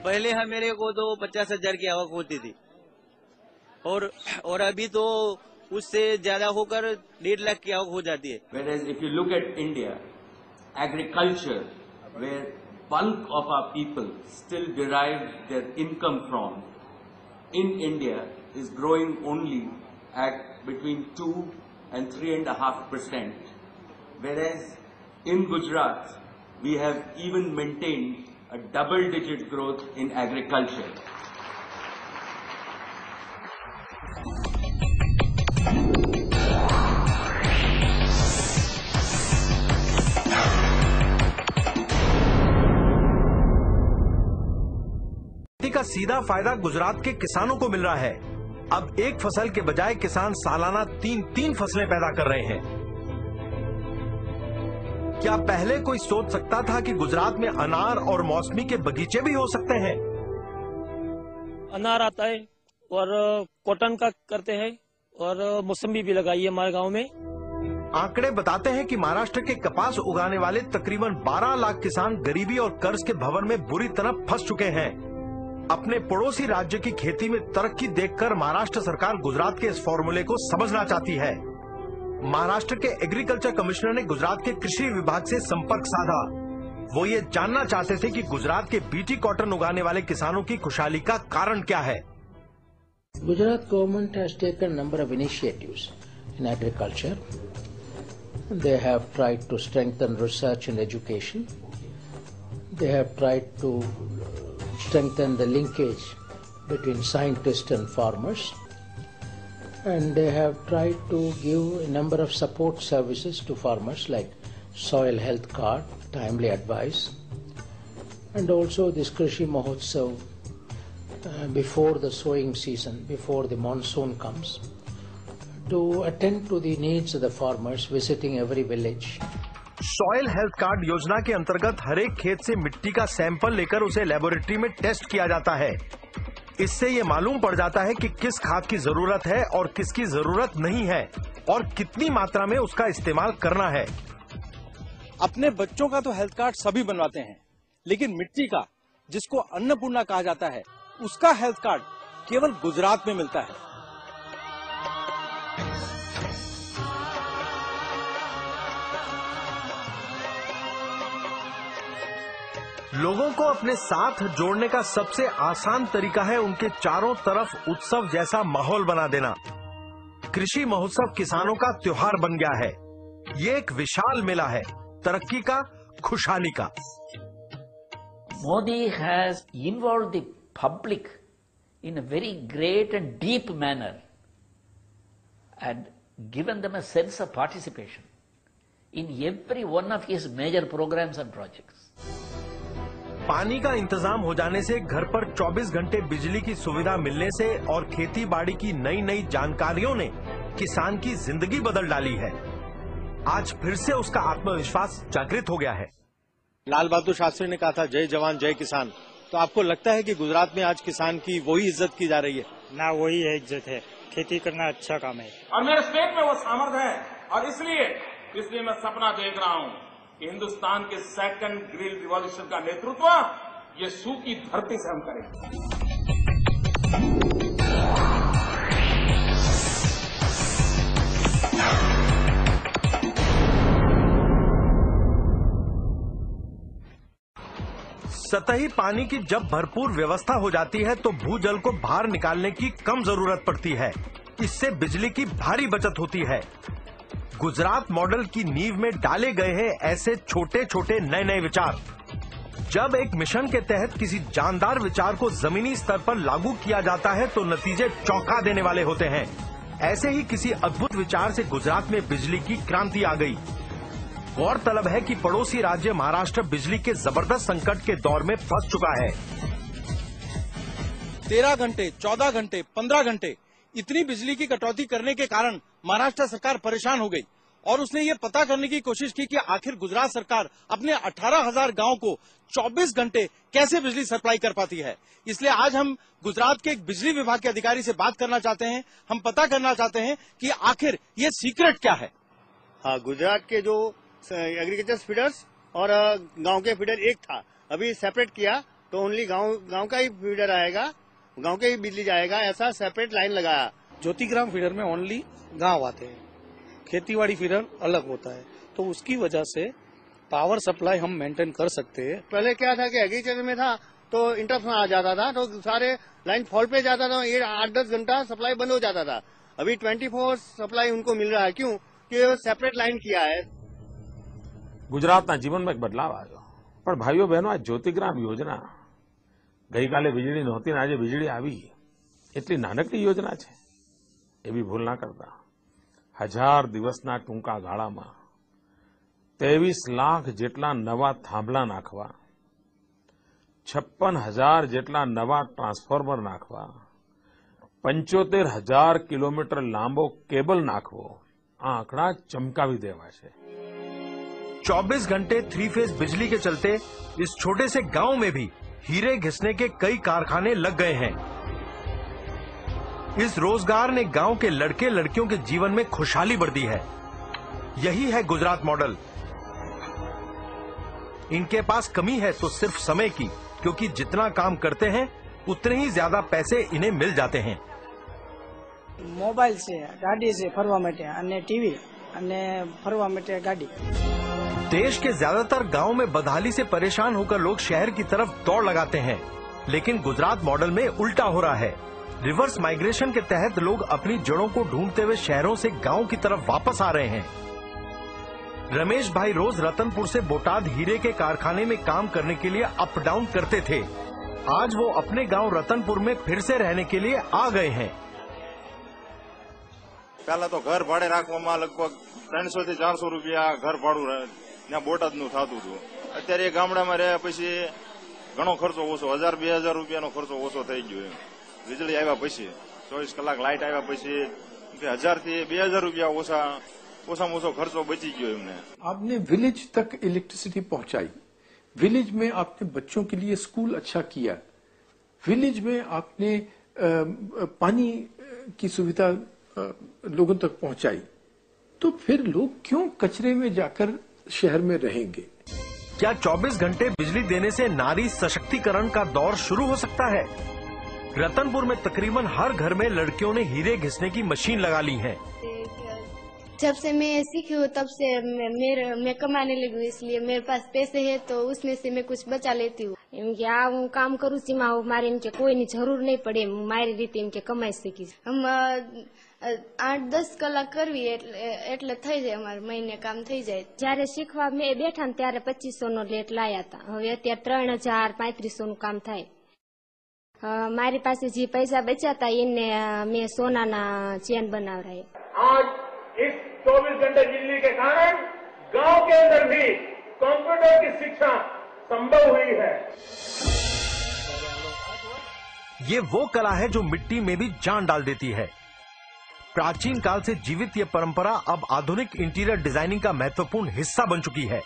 पहले मेरे को तो 50,000 की आवक होती थी और अभी तो उससे ज्यादा होकर 1.5 लाख की आवक हो जाती है। Whereas if you look at India, agriculture, where bulk of our people still derive their income from, in India is growing only at between 2 and 3.5%, whereas in Gujarat we have even maintained a double-digit growth in agriculture. का सीधा फायदा गुजरात के किसानों को मिल रहा है। अब एक फसल के बजाय किसान सालाना 3 फसलें पैदा कर रहे हैं। क्या पहले कोई सोच सकता था कि गुजरात में अनार और मौसमी के बगीचे भी हो सकते हैं? अनार आता है और कॉटन का करते हैं और मौसमी भी लगाई है हमारे गांव में। आंकड़े बताते हैं कि महाराष्ट्र के कपास उगाने वाले तकरीबन 12 लाख किसान गरीबी और कर्ज के भंवर में बुरी तरह फंस चुके हैं। अपने पड़ोसी राज्य की खेती में तरक्की देखकर महाराष्ट्र सरकार गुजरात के इस फॉर्मूले को समझना चाहती है। महाराष्ट्र के एग्रीकल्चर कमिश्नर ने गुजरात के कृषि विभाग से संपर्क साधा। वो ये जानना चाहते थे कि गुजरात के बीटी कॉटन उगाने वाले किसानों की खुशहाली का कारण क्या है। Gujarat government has taken a number of initiatives in agriculture. They have tried to strengthen research and education. They have tried to strengthen the linkage between scientists and farmers. And they have tried to give a number of support services to farmers like soil health card, timely advice, and also this Krishi Mahotsav before the sowing season, before the monsoon comes, to attend to the needs of the farmers, visiting every village soil health card योजना के अंतर्गत हर एक खेत से मिट्टी का सैंपल लेकर उसे लेबोरेटरी में टेस्ट किया जाता है। इससे ये मालूम पड़ जाता है कि किस खाद की जरूरत है और किसकी जरूरत नहीं है और कितनी मात्रा में उसका इस्तेमाल करना है। अपने बच्चों का तो हेल्थ कार्ड सभी बनवाते हैं, लेकिन मिट्टी का, जिसको अन्नपूर्णा कहा जाता है, उसका हेल्थ कार्ड केवल गुजरात में मिलता है। लोगों को अपने साथ जोड़ने का सबसे आसान तरीका है उनके चारों तरफ उत्सव जैसा माहौल बना देना। कृषि महोत्सव किसानों का त्योहार बन गया है। ये एक विशाल मेला है, तरक्की का, खुशहाली का। Modi has involved the public in a very great and deep manner and given them a sense of participation in every one of his major programs and projects. पानी का इंतजाम हो जाने से, घर पर 24 घंटे बिजली की सुविधा मिलने से और खेती बाड़ी की नई नई जानकारियों ने किसान की जिंदगी बदल डाली है। आज फिर से उसका आत्मविश्वास जागृत हो गया है। लाल बहादुर शास्त्री ने कहा था, जय जवान जय किसान। तो आपको लगता है कि गुजरात में आज किसान की वही इज्जत की जा रही है? ना, वही है इज्जत है। खेती करना अच्छा काम है और मेरे स्टेट में वो सामर्थ्य है। और इसलिए मैं सपना देख रहा हूं कि हिंदुस्तान के सेकंड ग्रीन रिवॉल्यूशन का नेतृत्व ये सूखी धरती से हम करेंगे। सतही पानी की जब भरपूर व्यवस्था हो जाती है तो भूजल को बाहर निकालने की कम जरूरत पड़ती है। इससे बिजली की भारी बचत होती है। गुजरात मॉडल की नींव में डाले गए हैं ऐसे छोटे छोटे नए नए विचार। जब एक मिशन के तहत किसी जानदार विचार को जमीनी स्तर पर लागू किया जाता है तो नतीजे चौंका देने वाले होते हैं। ऐसे ही किसी अद्भुत विचार से गुजरात में बिजली की क्रांति आ गई। गौरतलब है कि पड़ोसी राज्य महाराष्ट्र बिजली के जबरदस्त संकट के दौर में फंस चुका है। 13 घंटे, 14 घंटे, 15 घंटे इतनी बिजली की कटौती करने के कारण महाराष्ट्र सरकार परेशान हो गई और उसने ये पता करने की कोशिश की कि आखिर गुजरात सरकार अपने 18,000 गांव को 24 घंटे कैसे बिजली सप्लाई कर पाती है। इसलिए आज हम गुजरात के एक बिजली विभाग के अधिकारी से बात करना चाहते हैं। हम पता करना चाहते हैं कि आखिर ये सीक्रेट क्या है। हाँ, गुजरात के जो एग्रीकल्चर फीडर्स और गांव के फीडर एक था, अभी सेपरेट किया तो ओनली गांव का ही फीडर आएगा, गांव के ही बिजली जाएगा, ऐसा सेपरेट लाइन लगाया। ज्योतिग्राम फीडर में ओनली गांव आते हैं, खेतीबाड़ी फीडर अलग होता है, तो उसकी वजह से पावर सप्लाई हम मेंटेन कर सकते हैं। पहले क्या था कि एग्रीकल्चर में था तो इंटरप्शन आ जाता था तो सारे लाइन फॉल पे जाता था, 8-10 घंटा सप्लाई बंद हो जाता था। अभी 24 सप्लाई उनको मिल रहा है। क्यों? कि सेपरेट लाइन किया है। ગુજરાતના જીવનમાં એક બદલાવ આવ્યો, પણ ભાઈઓ બહેનો, આ જ્યોતિગ્રામ યોજના ગઈકાલે વીજળી નહોતી ને આજે વીજળી આવી, એટલી નાનકડી યોજના છે એવી ભૂલ ના કરતા। 1000 દિવસના ટૂંકા ગાળામાં 23 લાખ જેટલા નવા થાંભલા નાખવા, 56,000 જેટલા નવા ટ્રાન્સફોર્મર નાખવા, 75,000 કિલોમીટર લાંબો કેબલ નાખવો, આ આંકડા ચમકાવી દેવા છે। 24 घंटे 3 फेज बिजली के चलते इस छोटे से गांव में भी हीरे घिसने के कई कारखाने लग गए हैं। इस रोजगार ने गांव के लड़के लड़कियों के जीवन में खुशहाली भर दी है। यही है गुजरात मॉडल। इनके पास कमी है तो सिर्फ समय की, क्योंकि जितना काम करते हैं उतने ही ज्यादा पैसे इन्हें मिल जाते हैं। मोबाइल से गाड़ी से फरवा माटे अने टीवी अने फरवा माटे गाड़ी। देश के ज्यादातर गांव में बदहाली से परेशान होकर लोग शहर की तरफ दौड़ लगाते हैं, लेकिन गुजरात मॉडल में उल्टा हो रहा है। रिवर्स माइग्रेशन के तहत लोग अपनी जड़ों को ढूंढते हुए शहरों से गांव की तरफ वापस आ रहे हैं। रमेश भाई रोज रतनपुर से बोटाद हीरे के कारखाने में काम करने के लिए अप डाउन करते थे। आज वो अपने गांव रतनपुर में फिर से रहने के लिए आ गए हैं। पहला तो घर भाड़े राखवामां लगभग 300 થી 400 રૂપિયા घर भाड़ू ત્યાં બોટાદનું થતું હતું। અત્યારે ગામડામાં રહ્યા પછી ઘણો ખર્ચો ઓછો, 1000-2000 રૂપિયાનો ખર્ચો ઓછો થઈ ગયો। વીજળી આવ્યા પછી 24 કલાક લાઇટ આવ્યા પછી 1000 થી 2000 રૂપિયા ઓછા ઓછામાં ઓછો ખર્ચો બચી ગયો એમને. आपने विलेज तक इलेक्ट्रिसिटी पहुंचाई, विलेज में आपने बच्चों के लिए स्कूल अच्छा किया, विलेज में आपने पानी की सुविधा लोगों तक पहुंचाई, तो फिर लोग क्यों कचरे में जाकर शहर में रहेंगे? क्या 24 घंटे बिजली देने से नारी सशक्तिकरण का दौर शुरू हो सकता है? रतनपुर में तकरीबन हर घर में लड़कियों ने हीरे घिसने की मशीन लगा ली है. जब से मैं सीखी हूँ तब से मैं कमाने लगी हूँ, इसलिए मेरे पास पैसे है तो उसमें से मैं कुछ बचा लेती हूँ. इनके હું કામ કરું છું મારે એમ કે કોઈની જરૂર નહીં પડે, હું મારી રીતે એમ કે કમાઈ શકીશ. हम 8-10 કલાક કરવી એટલે થઈ જાય, અમારે મહિને કામ થઈ જાય. જયારે શીખવા મેં બેઠા ને ત્યારે 2500 નો લેટ લાયા હતા, હવે અત્યારે 3000-3500 નું કામ થાય. મારી પાસે જે પૈસા બચ્યા હતા એને મેં સોનાના ચેન બનાવરાય. आज इस 24 घंटे बिजली के कारण गांव के अंदर भी कंप्यूटर की शिक्षा संभव हुई है. ये वो कला है जो मिट्टी में भी जान डाल देती है. प्राचीन काल से जीवित ये परंपरा अब आधुनिक इंटीरियर डिजाइनिंग का महत्वपूर्ण हिस्सा बन चुकी है.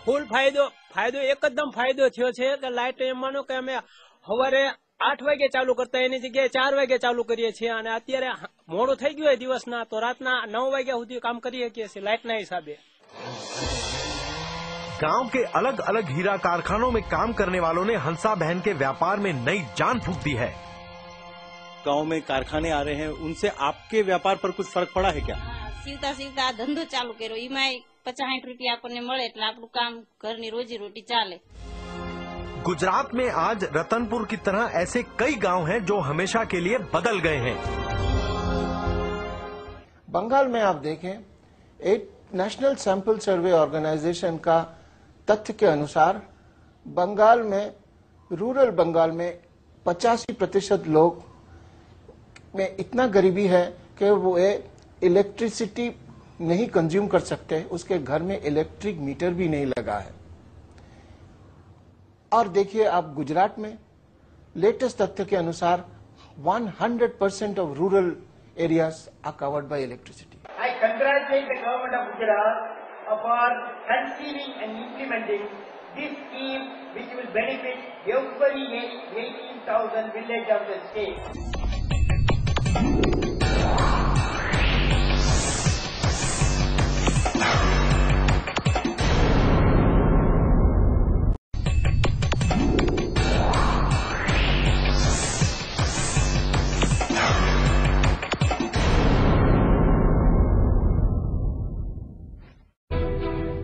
फूल फायदो एकदम फायदो थयो छे के लाइट एम मानो के अमे सवारे 8 वागे चालू करता एनी जग्याए 4 वागे चालू करीए छीए અને અત્યારે મોડું થઈ ગયું હોય દિવસના તો રાતના 9 વાગ્યા સુધી કામ કરી શકીએ છીએ લાઇટના हिसाबे. गांव के अलग अलग हीरा कारखानों में काम करने वालों ने हंसा बहन के व्यापार में नई जान फूंक दी है. गांव में कारखाने आ रहे हैं, उनसे आपके व्यापार पर कुछ फर्क पड़ा है क्या? सीवता धंधो चालू कर्यो, एमांय 50-60 रुपया आपने मळे એટલે આપણું કામ ઘરની रोजी रोटी ચાલે. गुजरात में आज रतनपुर की तरह ऐसे कई गांव हैं जो हमेशा के लिए बदल गए हैं. बंगाल में आप देखें, एक नेशनल सैंपल सर्वे ऑर्गेनाइजेशन का तथ्य के अनुसार बंगाल में, रूरल बंगाल में 85% लोग में इतना गरीबी है कि वो इलेक्ट्रिसिटी नहीं कंज्यूम कर सकते, उसके घर में इलेक्ट्रिक मीटर भी नहीं लगा है. और देखिए आप गुजरात में लेटेस्ट तथ्य के अनुसार 100% of rural areas are covered by electricity. I congratulate the government of Gujarat for conceiving and implementing this scheme which will benefit every 18,000 villages of the state.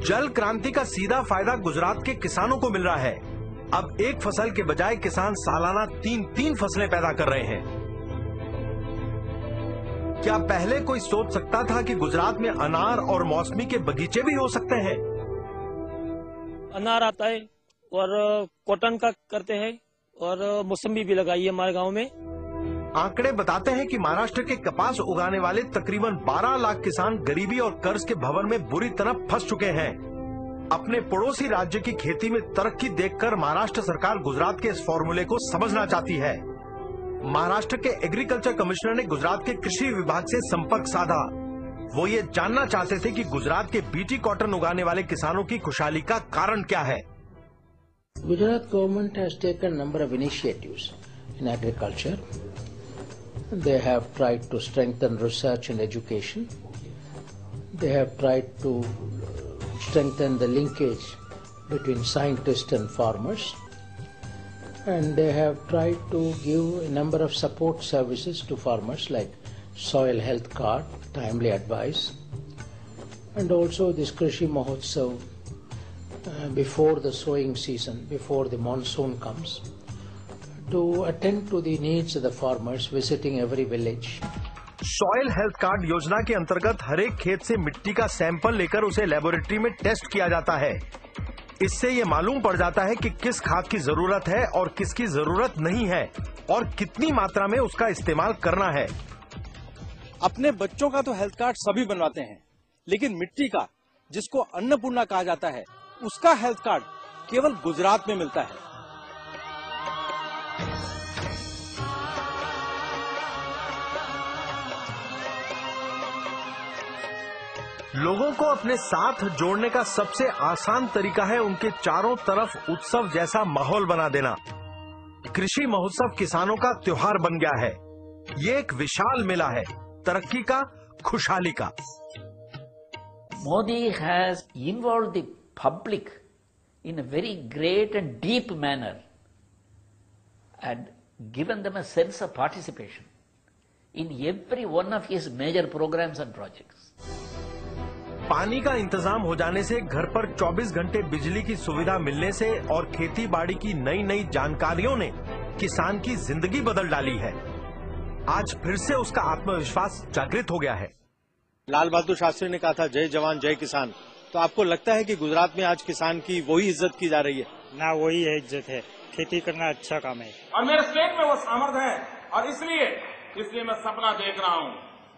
जल क्रांति का सीधा फायदा गुजरात के किसानों को मिल रहा है. अब एक फसल के बजाय किसान सालाना 3 फसलें पैदा कर रहे हैं. क्या पहले कोई सोच सकता था कि गुजरात में अनार और मौसमी के बगीचे भी हो सकते हैं? अनार आता है और कॉटन का करते हैं और मौसमी भी लगाई है हमारे गांव में. आंकड़े बताते हैं कि महाराष्ट्र के कपास उगाने वाले तकरीबन 12 लाख किसान गरीबी और कर्ज के भंवर में बुरी तरह फंस चुके हैं. अपने पड़ोसी राज्य की खेती में तरक्की देखकर महाराष्ट्र सरकार गुजरात के इस फॉर्मूले को समझना चाहती है. महाराष्ट्र के एग्रीकल्चर कमिश्नर ने गुजरात के कृषि विभाग से संपर्क साधा. वो ये जानना चाहते थे कि गुजरात के बीटी कॉटन उगाने वाले किसानों की खुशहाली का कारण क्या है. Gujarat government has taken a number of initiatives in agriculture. They have tried to strengthen research and education. They have tried to strengthen the linkage between scientists and farmers. And they have tried to give a number of support services to farmers like soil health card, timely advice, and also this Krishi Mahotsav before the sowing season, before the monsoon comes, to attend to the needs of the farmers, visiting every village. Soil health card योजना के अंतर्गत हर एक खेत से मिट्टी का सैंपल लेकर उसे लेबोरेटरी में टेस्ट किया जाता है. इससे ये मालूम पड़ जाता है कि किस खाद की जरूरत है और किसकी जरूरत नहीं है और कितनी मात्रा में उसका इस्तेमाल करना है. अपने बच्चों का तो हेल्थ कार्ड सभी बनवाते हैं, लेकिन मिट्टी का, जिसको अन्नपूर्णा कहा जाता है, उसका हेल्थ कार्ड केवल गुजरात में मिलता है. लोगों को अपने साथ जोड़ने का सबसे आसान तरीका है उनके चारों तरफ उत्सव जैसा माहौल बना देना। कृषि महोत्सव किसानों का त्योहार बन गया है। ये एक विशाल मेला है, तरक्की का, खुशहाली का। Modi has involved the public in a very great and deep manner and given them a sense of participation in every one of his major programs and projects. पानी का इंतजाम हो जाने से, घर पर 24 घंटे बिजली की सुविधा मिलने से और खेती बाड़ी की नई नई जानकारियों ने किसान की जिंदगी बदल डाली है। आज फिर से उसका आत्मविश्वास जागृत हो गया है। लाल बहादुर शास्त्री ने कहा था जय जवान जय किसान। तो आपको लगता है कि गुजरात में आज किसान की वही इज्जत की जा रही है? ना, वही है इज्जत है। खेती करना अच्छा काम है और मेरे स्टेट में वो सामर्थ्य है और इसलिए मैं सपना देख रहा हूं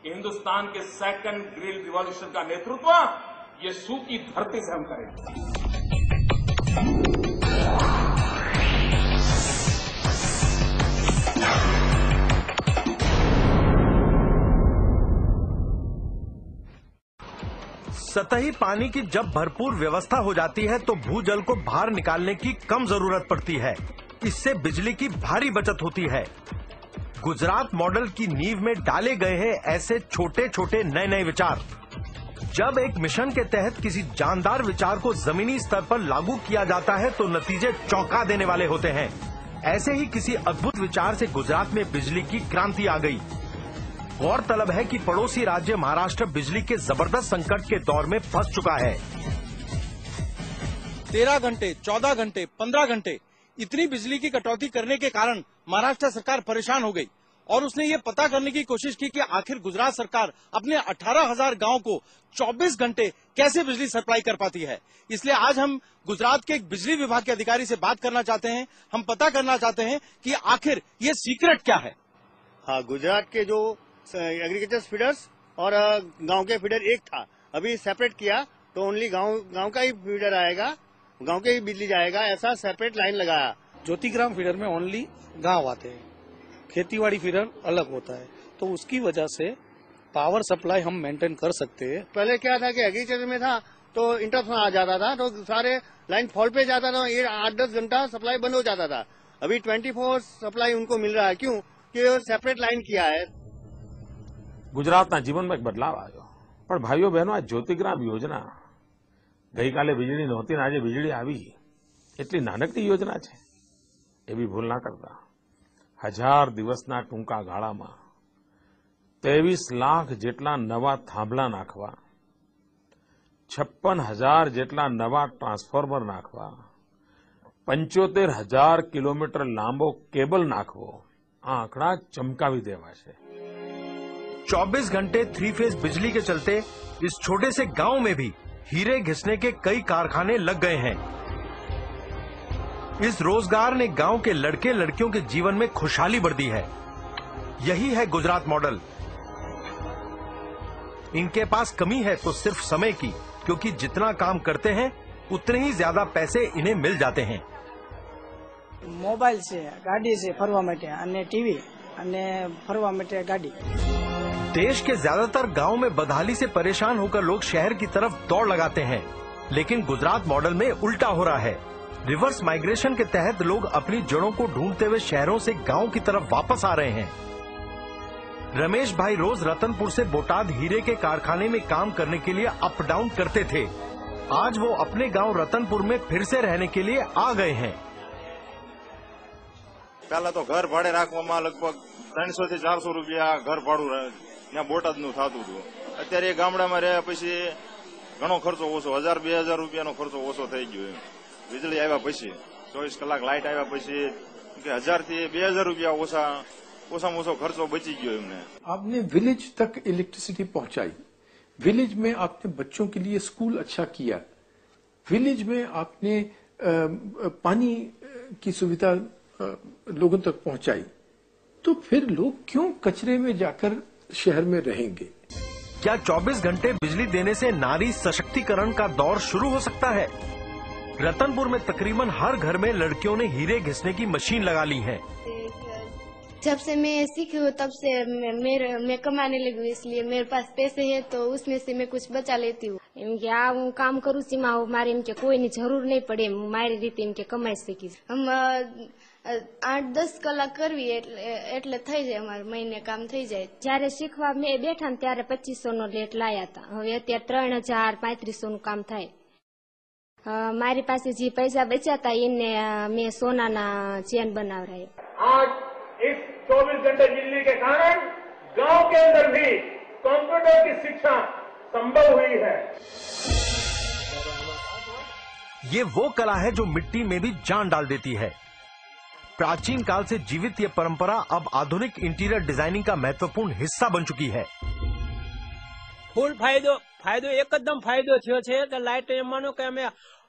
कि हिंदुस्तान के सेकंड ग्रिल रिवॉल्यूशन का नेतृत्व ये सूखी धरती से हम करेंगे। सतही पानी की जब भरपूर व्यवस्था हो जाती है तो भूजल को बाहर निकालने की कम जरूरत पड़ती है। इससे बिजली की भारी बचत होती है। गुजरात मॉडल की नींव में डाले गए हैं ऐसे छोटे छोटे नए नए विचार। जब एक मिशन के तहत किसी जानदार विचार को जमीनी स्तर पर लागू किया जाता है तो नतीजे चौंका देने वाले होते हैं। ऐसे ही किसी अद्भुत विचार से गुजरात में बिजली की क्रांति आ गई। गौरतलब है कि पड़ोसी राज्य महाराष्ट्र बिजली के जबरदस्त संकट के दौर में फंस चुका है। 13 घंटे, 14 घंटे, 15 घंटे इतनी बिजली की कटौती करने के कारण महाराष्ट्र सरकार परेशान हो गई और उसने ये पता करने की कोशिश की कि आखिर गुजरात सरकार अपने 18,000 गांव को 24 घंटे कैसे बिजली सप्लाई कर पाती है। इसलिए आज हम गुजरात के एक बिजली विभाग के अधिकारी से बात करना चाहते हैं। हम पता करना चाहते हैं कि आखिर ये सीक्रेट क्या है। हाँ, गुजरात के जो एग्रीकल्चर फीडर्स और गांव के फीडर एक था, अभी सेपरेट किया तो ओनली गांव का ही फीडर आएगा, गांव के ही बिजली जाएगा, ऐसा सेपरेट लाइन लगाया। ज्योतिग्राम फीडर में ओनली गांव आते हैं, खेतीबाड़ी फीडर अलग होता है, तो उसकी वजह से पावर सप्लाई हम मेंटेन कर सकते हैं। पहले क्या था कि एग्रीकल्चर में था तो इंटरप्शन आ जाता था तो सारे लाइन फॉल पे जाता था, ये 8-10 घंटा सप्लाई बंद हो जाता था। अभी 24 सप्लाई उनको मिल रहा है। क्यों? कि सेपरेट लाइन किया है। ગુજરાતના જીવનમાં એક બદલાવ આવ્યો, પણ ભાઈઓ બહેનો આ જ્યોતિગ્રામ યોજના ગઈકાલે વીજળી નહોતી ને આજે વીજળી આવી, એટલી નાનકડી યોજના છે એવી ભૂલ ના કરતા। 1000 દિવસના ટૂંકા ગાળામાં 23 લાખ જેટલા નવા થાંભલા નાખવા, 56,000 જેટલા નવા ટ્રાન્સફોર્મર નાખવા, 75,000 કિલોમીટર લાંબો કેબલ નાખવો, આ આંકડા ચમકાવી દેવા છે। 24 घंटे 3 फेज बिजली के चलते इस छोटे से गांव में भी हीरे घिसने के कई कारखाने लग गए हैं। इस रोजगार ने गांव के लड़के लड़कियों के जीवन में खुशहाली भर दी है। यही है गुजरात मॉडल। इनके पास कमी है तो सिर्फ समय की, क्योंकि जितना काम करते हैं उतने ही ज्यादा पैसे इन्हें मिल जाते हैं। मोबाइल से गाड़ी से फरवा माटे અને टीवी અને फरवा माटे गाड़ी। देश के ज्यादातर गांव में बदहाली से परेशान होकर लोग शहर की तरफ दौड़ लगाते हैं, लेकिन गुजरात मॉडल में उल्टा हो रहा है। रिवर्स माइग्रेशन के तहत लोग अपनी जड़ों को ढूंढते हुए शहरों से गांव की तरफ वापस आ रहे हैं। रमेश भाई रोज रतनपुर से बोटाद हीरे के कारखाने में काम करने के लिए अप डाउन करते थे। आज वो अपने गांव रतनपुर में फिर से रहने के लिए आ गए हैं। पहला तो घर भाड़े राखवामां लगभग 300 થી 400 રૂપિયા ઘર ભાડું ત્યાં બોટાદનું થતું હતું। અત્યારે ગામડામાં રહ્યા પછી ઘણો ખર્ચો ઓછો, 1000-2000 રૂપિયાનો ખર્ચો ઓછો થઈ ગયો। વીજળી આવ્યા પછી 24 કલાક લાઇટ આવ્યા પછી 1000 થી 2000 રૂપિયા ઓછામાં ઓછો ખર્ચો બચી ગયો એમને। आपने विलेज तक इलेक्ट्रिसिटी पहुंचाई, विलेज में आपने बच्चों के लिए स्कूल अच्छा किया, विलेज में आपने पानी की सुविधा लोगों तक पहुंचाई, तो फिर लोग क्यों कचरे में जाकर शहर में रहेंगे? क्या 24 घंटे बिजली देने से नारी सशक्तिकरण का दौर शुरू हो सकता है? रतनपुर में तकरीबन हर घर में लड़कियों ने हीरे घिसने की मशीन लगा ली है। जब से मैं सीखी हूँ तब से मैं कमाने लगी हूँ, इसलिए मेरे पास पैसे है तो उसमें से मैं कुछ बचा लेती हूँ। इनके હું કામ કરું છું મારે એમ કે કોઈની જરૂર નહીં પડે, હું મારી રીતે એમ કે કમાઈ શકીશ। हम 8-10 કલાક કરવી એટલે થઈ જાય, અમારે મહિને કામ થઈ જાય। જયારે શીખવા મેં બેઠા ને ત્યારે 2500 નો લેટ લાયા હતા, હવે અત્યારે 3000-3500 નું કામ થાય। મારી પાસે જે પૈસા બચ્યા હતા એને મેં સોનાના ચેન બનાવરાય। आज इस 24 घंटे बिजली के कारण गांव के अंदर भी कंप्यूटर की शिक्षा संभव हुई है। ये वो कला है जो मिट्टी में भी जान डाल देती है। प्राचीन काल से जीवित ये परंपरा अब आधुनिक इंटीरियर डिजाइनिंग का महत्वपूर्ण हिस्सा बन चुकी है। ફૂલ ફાયદો એકદમ ફાયદો થયો છે કે લાઇટ એમ માનો કે અમે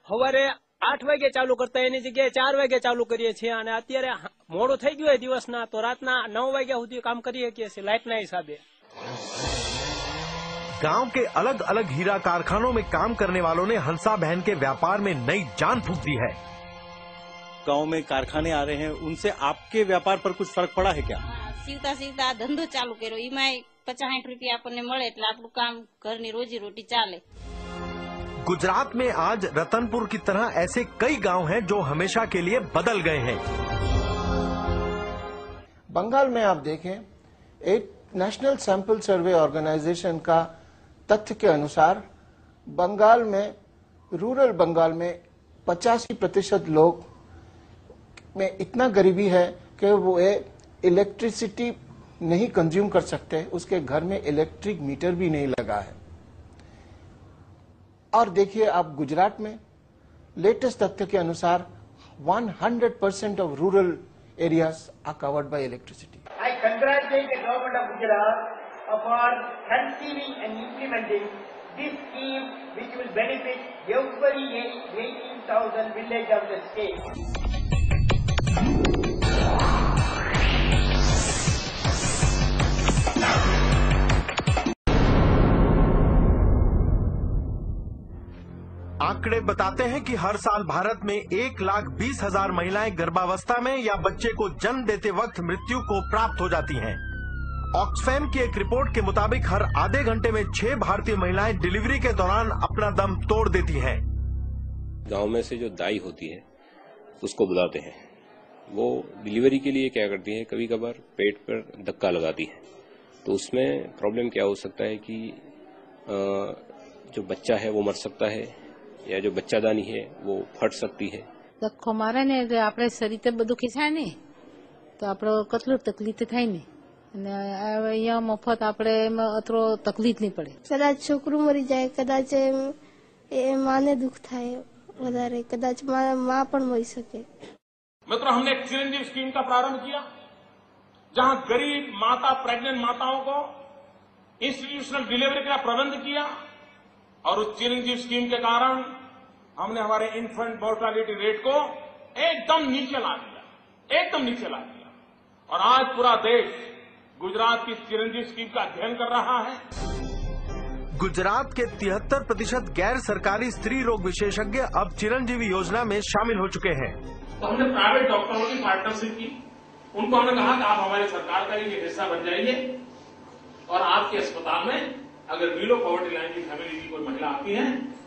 સવારે 8 વાગે ચાલુ કરતા એની જગ્યાએ 4 વાગે ચાલુ કરીએ છીએ, અને અત્યારે મોડું થઈ ગયું હોય દિવસના તો રાતના 9 વાગ્યા સુધી કામ કરી શકીએ છીએ લાઇટના हिसाबे। गांव के अलग अलग हीरा कारखानों में काम करने वालों ने हंसा बहन के व्यापार में नई जान फूंक दी है। गांव में कारखाने आ रहे हैं, उनसे आपके व्यापार पर कुछ फर्क पड़ा है क्या? सीवता धंधो चालू कर्यो, एमां 50-60 रुपया आपने मळे એટલે આપણું કામ ઘરની રોજી રોટી ચાલે। गुजरात में आज रतनपुर की तरह ऐसे कई गांव हैं जो हमेशा के लिए बदल गए हैं। बंगाल में आप देखें, एक नेशनल सैंपल सर्वे ऑर्गेनाइजेशन का तथ्य के अनुसार बंगाल में, रूरल बंगाल में 85% लोग में इतना गरीबी है कि वो इलेक्ट्रिसिटी नहीं कंज्यूम कर सकते, उसके घर में इलेक्ट्रिक मीटर भी नहीं लगा है। और देखिए आप गुजरात में लेटेस्ट तथ्य के अनुसार 100% of rural areas are covered by electricity. I congratulate the government of Gujarat for conceiving and implementing this scheme which will benefit every 18,000 villages of the state. आंकड़े बताते हैं कि हर साल भारत में 1,20,000 महिलाएं गर्भावस्था में या बच्चे को जन्म देते वक्त मृत्यु को प्राप्त हो जाती हैं। ऑक्सफैम की एक रिपोर्ट के मुताबिक हर आधे घंटे में 6 भारतीय महिलाएं डिलीवरी के दौरान अपना दम तोड़ देती हैं। गांव में से जो दाई होती है उसको बुलाते हैं, वो डिलीवरी के लिए क्या करती है, कभी कभार पेट पर धक्का लगाती है। तो उसमें प्रॉब्लम क्या हो सकता है कि जो बच्चा है वो मर सकता है, या जो बच्चादानी है वो फट सकती है। ધક્કો મારે ને એટલે આપણે શરીર બધું ખીચાય ને તો આપણે કેટલું તકલીફ થાય ને, અને અહીંયા મફત આપણે અતરો તકલીફ નહીં પડે। કદાચ છોકરું મરી જાય, કદાચ એ માને દુઃખ થાય વધારે, કદાચ માં પણ મરી શકે। मित्रों, हमने एक चिरंजीव स्कीम का प्रारंभ किया जहां गरीब माता, प्रेग्नेंट माताओं को इंस्टीट्यूशनल डिलीवरी का प्रबंध किया, और उस चिरंजीव स्कीम के कारण हमने हमारे इन्फेंट मोर्टालिटी रेट को एकदम नीचे ला दिया, और आज पूरा देश गुजरात की चिरंजीव स्कीम का अध्ययन कर रहा है। गुजरात के 73% गैर सरकारी स्त्री रोग विशेषज्ञ अब चिरंजीवी योजना में शामिल हो चुके हैं। तो हमने प्राइवेट डॉक्टरों की पार्टनरशिप की, उनको हमने कहा कि आप हमारी सरकार का ये हिस्सा बन जाइए, और आपके अस्पताल में अगर बिलो पॉवर्टी लाइन की फैमिली की कोई महिला आती है,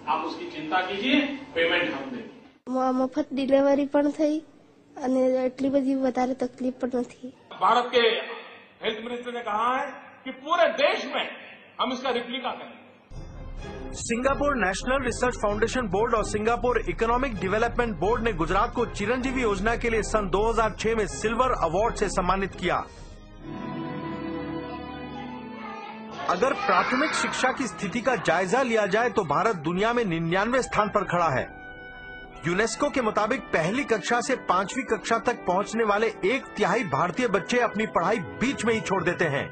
आप उसकी चिंता कीजिए, पेमेंट हम देंगे। मफत डिलीवरी પણ થઈ અને એટલી બધી વધારે તકલીફ પણ નથી। भारत के हेल्थ मिनिस्टर ने कहा है कि पूरे देश में हम इसका रिप्लिका करेंगे। Singapore national research foundation board और सिंगापुर इकोनॉमिक डेवलपमेंट बोर्ड ने गुजरात को चिरंजीवी योजना के लिए सन 2006 में सिल्वर अवार्ड से सम्मानित किया। अगर प्राथमिक शिक्षा की स्थिति का जायजा लिया जाए तो भारत दुनिया में 99वें स्थान पर खड़ा है। यूनेस्को के मुताबिक पहली कक्षा से 5वीं कक्षा तक पहुंचने वाले 1/3 भारतीय बच्चे अपनी पढ़ाई बीच में ही छोड़ देते हैं।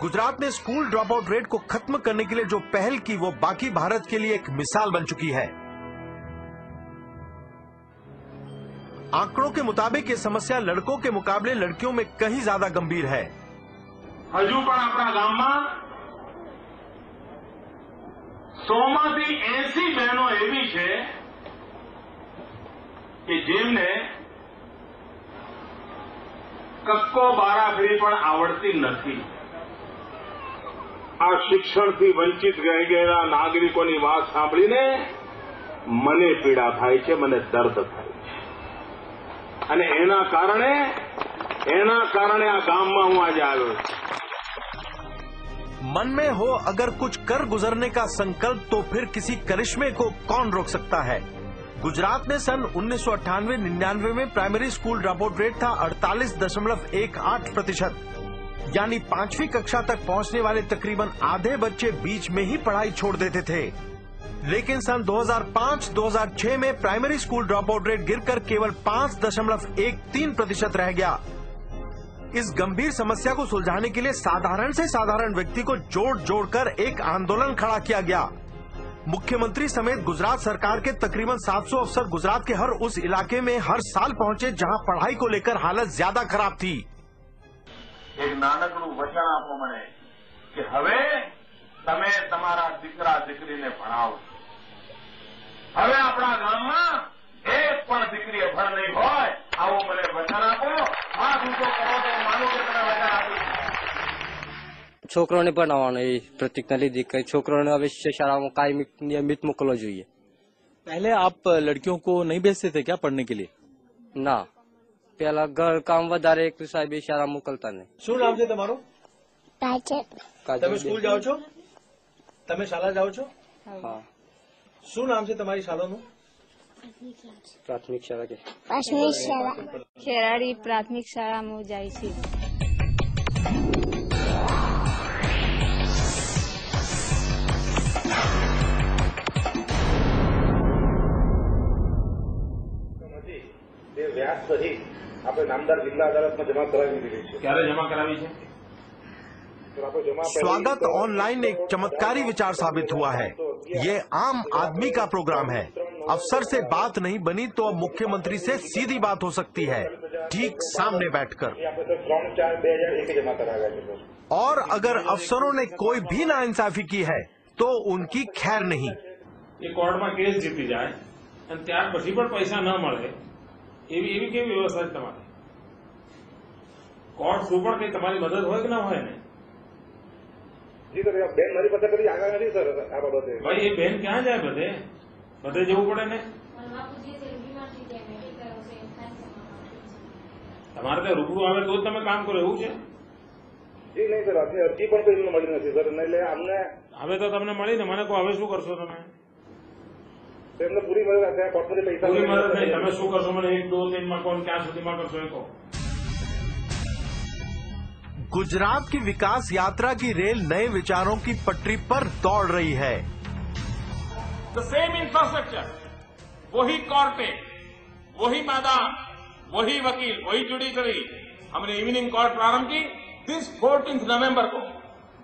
गुजरात ने स्कूल ड्रॉप आउट रेट को खत्म करने के लिए जो पहल की, वो बाकी भारत के लिए एक मिसाल बन चुकी है। आंकड़ों के मुताबिक ये समस्या लड़कों के मुकाबले लड़कियों में कहीं ज्यादा गंभीर है। હજુ પણ આપણા ગામમાં 100માંથી 80 બહેનો એવી છે કે જેમને કક્કો બારાફરી પણ આવડતી નથી. આ શિક્ષણથી વંચિત રહી ગયેલા નાગરિકોની વાત સાંભળીને મને પીડા થાય છે, મને દર્દ થાય છે. અને એના કારણે આ ગામમાં હું આજે આવ્યો છું. मन में हो अगर कुछ कर गुजरने का संकल्प तो फिर किसी करिश्मे को कौन रोक सकता है। गुजरात में सन 1998-99 में primary school drop out rate था 48.18%, यानी 5वीं कक्षा तक पहुंचने वाले तकरीबन आधे बच्चे बीच में ही पढ़ाई छोड़ देते थे। लेकिन सन 2005-2006 में primary school drop out rate गिरकर केवल 5.13% रह गया। इस गंभीर समस्या को सुलझाने के लिए साधारण से साधारण व्यक्ति को जोड़कर एक आंदोलन खड़ा किया गया। मुख्यमंत्री समेत गुजरात सरकार के तकरीबन 700 अफसर गुजरात के हर उस इलाके में हर साल पहुंचे जहां पढ़ाई को लेकर हालत ज्यादा खराब थी। एक नानकड़ू वचन आपो मने कि हवे तमे तमारा दीकरा दीकरीने भणावो। हवे आपणा गाममां एक पण दीकरी अभण नहीं होय, आवो मने वचन आपो। हाथ ऊंचो करो तो मानो के तमे वचन आपो। છોકરોને ભણાવવાનો એ પ્રતિજ્ઞા લીધી કે છોકરોને અવશ્ય શાળામાં કાયમી નિયમિત મોકલવો જોઈએ. पहले आप लड़कियों को नहीं भेजते थे क्या पढ़ने के लिए? ના, પેલા ઘર કામ વધારે એક સાહેબ શાળા મોકલતા નહીં. શું નામ છે તમારું? કાજલ. તમે સ્કૂલ જાઓ છો? તમે શાળા જાઓ છો? હા. શું નામ છે તમારી શાળાનું? પ્રાથમિક શાળા કે પ્રાથમિક શાળા ખેરાડી પ્રાથમિક શાળામાં જાય છે. વ્યાજ સહિત આપણે નામદાર જિલ્લા અદાલતમાં જમા કરાવી દીધી છે. ક્યારે જમા કરાવી છે? स्वागत ऑनलाइन एक चमत्कारी विचार साबित हुआ है। ये आम आदमी का प्रोग्राम है। अफसर से बात नहीं बनी तो अब मुख्यमंत्री से सीधी बात हो सकती है, ठीक सामने बैठकर। और अगर अफसरों ने कोई भी नाइंसाफी की है तो उनकी खैर नहीं। ये कोर्ट में केस जीती जाए અને ત્યાર પછી પણ પૈસા ન મળે એવી કેવી વ્યવસ્થા છે તમારી? કોર્ટ શું પણ કઈ તમારી મદદ હોય કે ના હોય ને? જી સર, બેન મારી પાસે કદી આગળ નથી સર આ બાબતે. ભાઈ એ બેન ક્યાં જાય? બધે જવું પડે ને. તમારે ત્યાં રૂબરૂ આવે તો જ તમે કામ કરો એવું છે? જી નહીં સર, અરજી પણ કોઈ મળી નથી સર. એટલે અમને હવે તો તમને મળી ને, મને કહો હવે શું કરશો તમે? પૂરી મદદ આપે, કોર્ટમાંથી પૈસા પૂરી મદદ નહીં, તમે શું કરશો મને 1-2 દિનમાં કહો, ક્યાં સુધીમાં કરશો એ કહો. गुजरात की विकास यात्रा की रेल नए विचारों की पटरी पर दौड़ रही है। द सेम इंफ्रास्ट्रक्चर, वही कोर्टें, वही मैदान, वही वकील, वही जुडिशरी। हमने इवनिंग कोर्ट प्रारंभ की। दिस 14 नवंबर को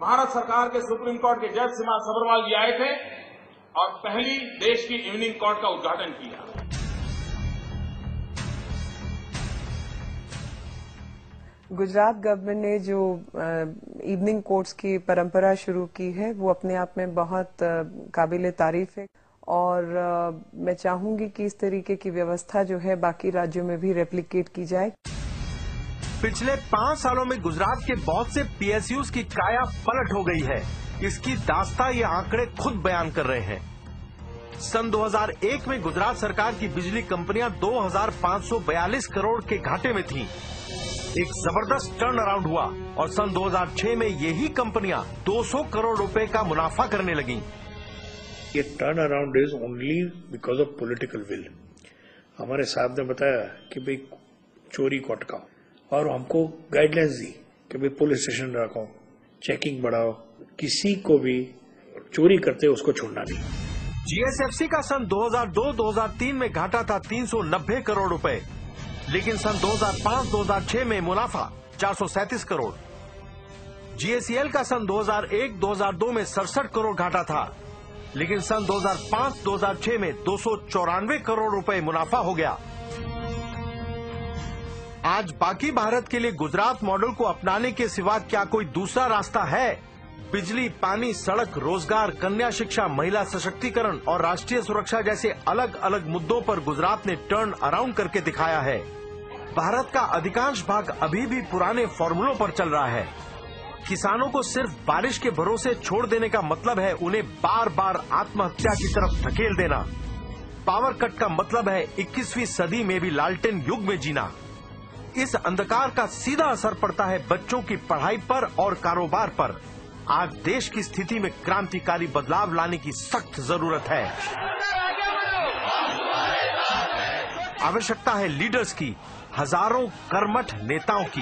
भारत सरकार के सुप्रीम कोर्ट के जज सीमा सबरवाल जी आए थे और पहली देश की इवनिंग कोर्ट का उद्घाटन किया। गुजरात गवर्नमेंट ने जो इवनिंग कोर्ट्स की परंपरा शुरू की है वो अपने आप में बहुत काबिल तारीफ है और मैं चाहूंगी कि इस तरीके की व्यवस्था जो है बाकी राज्यों में भी रेप्लिकेट की जाए। पिछले 5 सालों में गुजरात के बहुत से PSUs की काया पलट हो गई है। इसकी दास्तां ये आंकड़े खुद बयान कर रहे हैं। सन 2001 में गुजरात सरकार की बिजली कंपनियां 2,542 करोड़ के घाटे में थी। एक जबरदस्त टर्न अराउंड हुआ और सन 2006 में यही कंपनियां 200 करोड़ रुपए का मुनाफा करने लगी। ये turn around is only because of political will. हमारे साहब ने बताया कि भाई चोरी को अटकाओ और हमको गाइडलाइंस दी कि भाई पुलिस स्टेशन रखो, चेकिंग बढ़ाओ, किसी को भी चोरी करते उसको छोड़ना नहीं। GSFC का सन 2002-2003 में घाटा था 390 करोड़ रुपए, लेकिन सन 2005-2006 में मुनाफा 437 करोड़। GACL का सन 2001-2002 में 67 करोड़ घाटा था, लेकिन सन 2005-2006 में 294 करोड़ रुपए मुनाफा हो गया। आज बाकी भारत के लिए गुजरात मॉडल को अपनाने के सिवा क्या कोई दूसरा रास्ता है? बिजली, पानी, सड़क, रोजगार, कन्या शिक्षा, महिला सशक्तिकरण और राष्ट्रीय सुरक्षा जैसे अलग अलग मुद्दों पर गुजरात ने टर्न अराउंड करके दिखाया है। भारत का अधिकांश भाग अभी भी पुराने फॉर्मूलों पर चल रहा है। किसानों को सिर्फ बारिश के भरोसे छोड़ देने का मतलब है उन्हें बार बार आत्महत्या की तरफ धकेल देना। पावर कट का मतलब है 21वीं सदी में भी लालटेन युग में जीना। इस अंधकार का सीधा असर पड़ता है बच्चों की पढ़ाई पर और कारोबार पर। आज देश की स्थिति में क्रांतिकारी बदलाव लाने की सख्त जरूरत है। आवश्यकता है लीडर्स की, हजारों कर्मठ नेताओं की।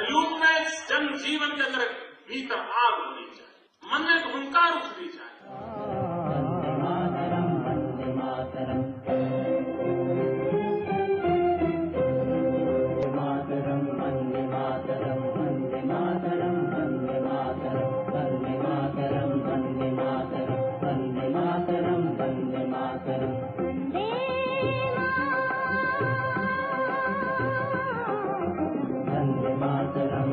युग में जनजीवन के अंदर भीतर आग होनी चाहिए, मन में हुंकार उठनी चाहिए। Vande Mataram